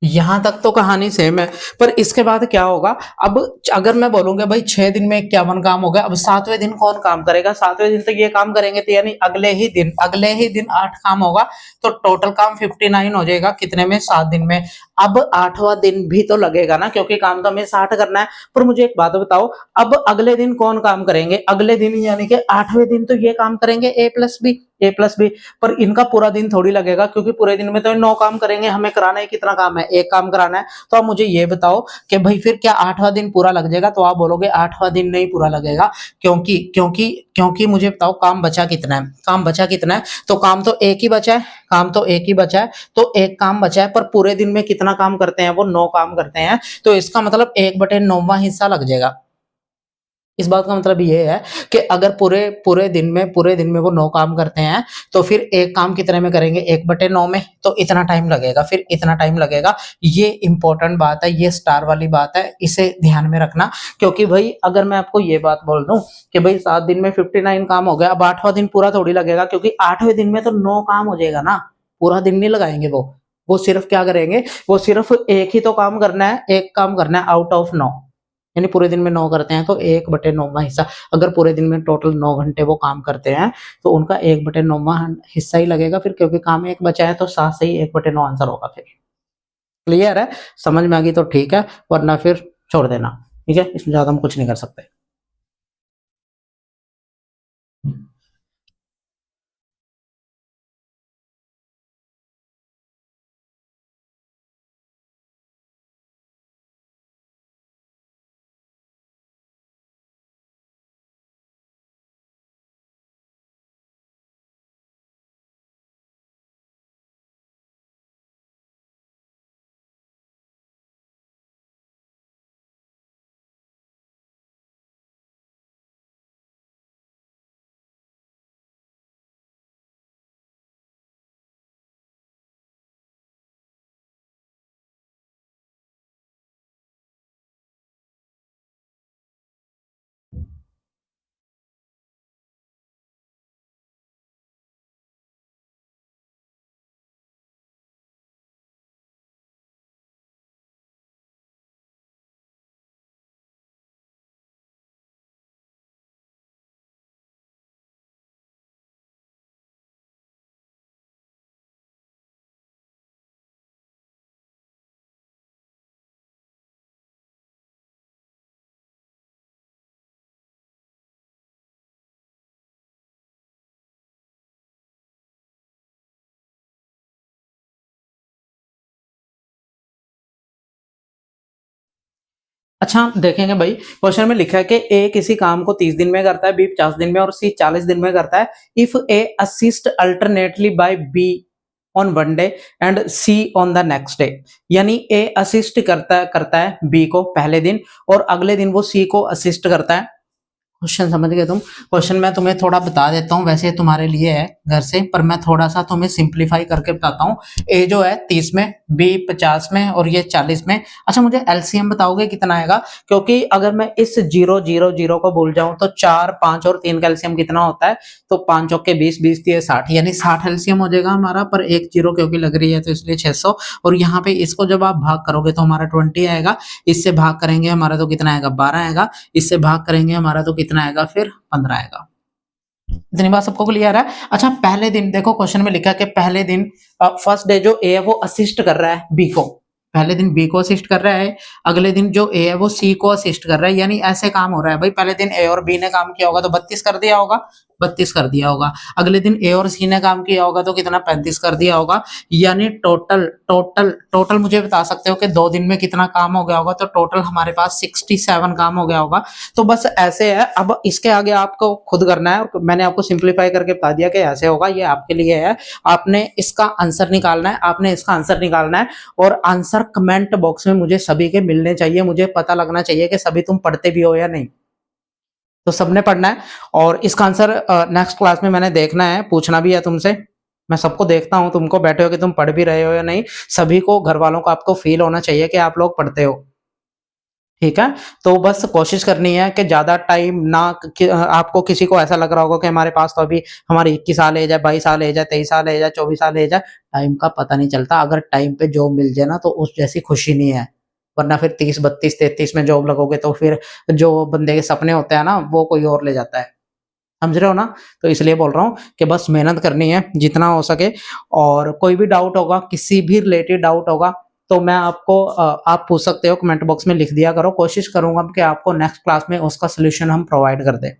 यहां तक तो कहानी सेम है। पर इसके बाद क्या होगा? अब अगर मैं बोलूंगा भाई 6 दिन में 51 काम हो गया, अब 7वें दिन कौन काम करेगा? 7वें दिन तक ये काम करेंगे तो यानी अगले ही दिन 8 काम होगा, तो टोटल काम 59 हो जाएगा। कितने में? 7 दिन में। अब 8वां दिन भी तो लगेगा ना, क्योंकि काम तो हमें 60 करना है। पर मुझे एक बात बताओ, अब अगले दिन कौन काम करेंगे? अगले दिन यानी कि 8वें दिन तो ये काम करेंगे ए प्लस बी, पर इनका पूरा दिन थोड़ी लगेगा, क्योंकि पूरे दिन में तो 9 काम करेंगे। हमें कराना है कितना काम है? एक काम कराना है। तो आप मुझे ये बताओ कि भाई फिर क्या 8वां दिन पूरा लग जाएगा? तो आप बोलोगे 8वां दिन नहीं पूरा लगेगा, क्योंकि क्योंकि क्योंकि मुझे बताओ काम बचा कितना है? काम बचा कितना है? तो काम तो एक ही बचा है, काम तो एक ही बचा है, तो एक काम बचा है। पर पूरे दिन में कितना काम करते हैं? वो 9 काम करते हैं। तो इसका मतलब 1/9वां हिस्सा लग जाएगा। इस बात का मतलब ये है कि अगर पूरे पूरे दिन में वो 9 काम करते हैं, तो फिर एक काम कितने में करेंगे? 1/9 में, तो इतना टाइम लगेगा, फिर इतना टाइम लगेगा। ये इंपॉर्टेंट बात है, ये स्टार वाली बात है, इसे ध्यान में रखना। क्योंकि भाई अगर मैं आपको ये बात बोल दूं कि भाई 7 दिन में 59 काम हो गया, अब 8वां दिन पूरा थोड़ी लगेगा, क्योंकि 8वें दिन में तो 9 काम हो जाएगा ना, पूरा दिन नहीं लगाएंगे वो सिर्फ क्या करेंगे? वो सिर्फ एक ही तो काम करना है, एक काम करना है आउट ऑफ 9, यानी पूरे दिन में 9 करते हैं तो 1/9वां हिस्सा। अगर पूरे दिन में टोटल 9 घंटे वो काम करते हैं तो उनका 1/9वां हिस्सा ही लगेगा फिर, क्योंकि काम एक बचा है, तो 7 से ही 1/9 आंसर होगा फिर। क्लियर है? समझ में आ गई तो ठीक है, वरना फिर छोड़ देना। ठीक है, इसमें ज्यादा हम कुछ नहीं कर सकते। अच्छा देखेंगे भाई, क्वेश्चन में लिखा है कि ए किसी काम को 30 दिन में करता है, बी 50 दिन में और सी 40 दिन में करता है। If A assist alternately by B on one day and C on the next day, यानी ए असिस्ट करता है बी को पहले दिन और अगले दिन वो सी को असिस्ट करता है। क्वेश्चन समझ गए तुम? क्वेश्चन मैं तुम्हें थोड़ा बता देता हूँ, वैसे तुम्हारे लिए है घर से, पर मैं थोड़ा सा तुम्हें सिंप्लीफाई करके बताता हूँ। ए जो है 30 में, बी 50 में और ये 40 में। अच्छा मुझे एलसीएम बताओगे कितना आएगा? क्योंकि अगर मैं इस 0 0 0 को भूल जाऊं तो 4 5 और 3 का एलसीएम कितना होता है? तो 5 चौके 20, 20 दिए 60, यानी 60 एलसीएम हो जाएगा हमारा। पर एक जीरो क्योंकि लग रही है तो इसलिए 600। और यहाँ पे इसको जब आप भाग करोगे तो हमारा 20 आएगा, इससे भाग करेंगे हमारा तो कितना आएगा? 12 आएगा, इससे भाग करेंगे हमारा तो कितना आएगा? फिर 15 आएगा। इतनी बात सबको क्लियर है? अच्छा पहले दिन देखो क्वेश्चन में लिखा है कि पहले दिन फर्स्ट डे जो ए है वो असिस्ट कर रहा है बी को, पहले दिन बी को असिस्ट कर रहा है, अगले दिन जो ए है वो सी को असिस्ट कर रहा है, यानी ऐसे काम हो रहा है भाई। पहले दिन ए और बी ने काम किया होगा तो 32 कर दिया होगा, 32 कर दिया होगा। अगले दिन ए और सी ने काम किया होगा तो कितना, 35 कर दिया होगा। यानी टोटल टोटल टोटल मुझे बता सकते हो कि 2 दिन में कितना काम हो गया होगा, तो टोटल हमारे पास 67 काम हो गया होगा। तो बस ऐसे है, अब इसके आगे आपको खुद करना है, और मैंने आपको सिंप्लीफाई करके बता दिया कि ऐसे होगा, ये आपके लिए है। आपने इसका आंसर निकालना है, आपने इसका आंसर निकालना है, और आंसर कमेंट बॉक्स में मुझे सभी के मिलने चाहिए, मुझे पता लगना चाहिए कि सभी तुम पढ़ते भी हो या नहीं। तो सबने पढ़ना है, और इसका आंसर नेक्स्ट क्लास में मैंने देखना है, पूछना भी है तुमसे। मैं सबको देखता हूँ, तुमको बैठे हो कि तुम पढ़ भी रहे हो या नहीं, सभी को, घर वालों को आपको फील होना चाहिए कि आप लोग पढ़ते हो। ठीक है, तो बस कोशिश करनी है कि ज्यादा टाइम ना आपको किसी को ऐसा लग रहा होगा कि हमारे पास तो अभी हमारी 21 साल एज है, 22 साल एज है, 23 साल एज है, 24 साल एज है, टाइम का पता नहीं चलता। अगर टाइम पे जॉब मिल जाए ना तो उस जैसी खुशी नहीं है, वरना फिर 30, 32, 33 में जॉब लगोगे तो फिर जो बंदे के सपने होते हैं ना वो कोई और ले जाता है। समझ रहे हो ना? तो इसलिए बोल रहा हूँ कि बस मेहनत करनी है जितना हो सके, और कोई भी डाउट होगा, किसी भी रिलेटेड डाउट होगा तो मैं आपको आप पूछ सकते हो, कमेंट बॉक्स में लिख दिया करो, कोशिश करूंगा कि आपको नेक्स्ट क्लास में उसका सोल्यूशन हम प्रोवाइड कर दें।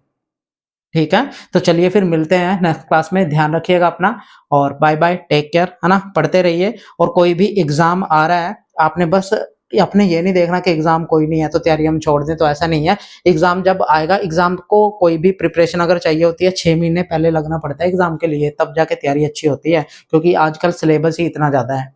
ठीक है, तो चलिए फिर मिलते हैं नेक्स्ट क्लास में, ध्यान रखिएगा अपना, और बाय बाय, टेक केयर, है ना, पढ़ते रहिए। और कोई भी एग्जाम आ रहा है, आपने बस अपने ये नहीं देखना कि एग्जाम कोई नहीं है तो तैयारी हम छोड़ दें, तो ऐसा नहीं है। एग्जाम जब आएगा, एग्जाम को कोई भी प्रिपरेशन अगर चाहिए होती है, 6 महीने पहले लगना पड़ता है एग्जाम के लिए, तब जाके तैयारी अच्छी होती है, क्योंकि आजकल सिलेबस ही इतना ज्यादा है,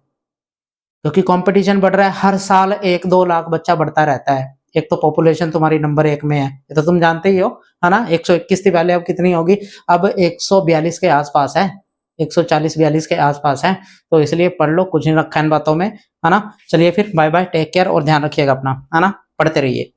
क्योंकि कंपटीशन बढ़ रहा है, हर साल 1-2 लाख बच्चा बढ़ता रहता है। एक तो पॉपुलेशन तुम्हारी नंबर 1 में है, ये तो तुम जानते ही हो, है ना? 121 थी पहले, अब कितनी होगी? अब 142 के आसपास है, 140-42 के आसपास है। तो इसलिए पढ़ लो, कुछ नहीं रखा इन बातों में, है ना? चलिए फिर बाय बाय, टेक केयर, और ध्यान रखिएगा अपना, है ना? पढ़ते रहिए।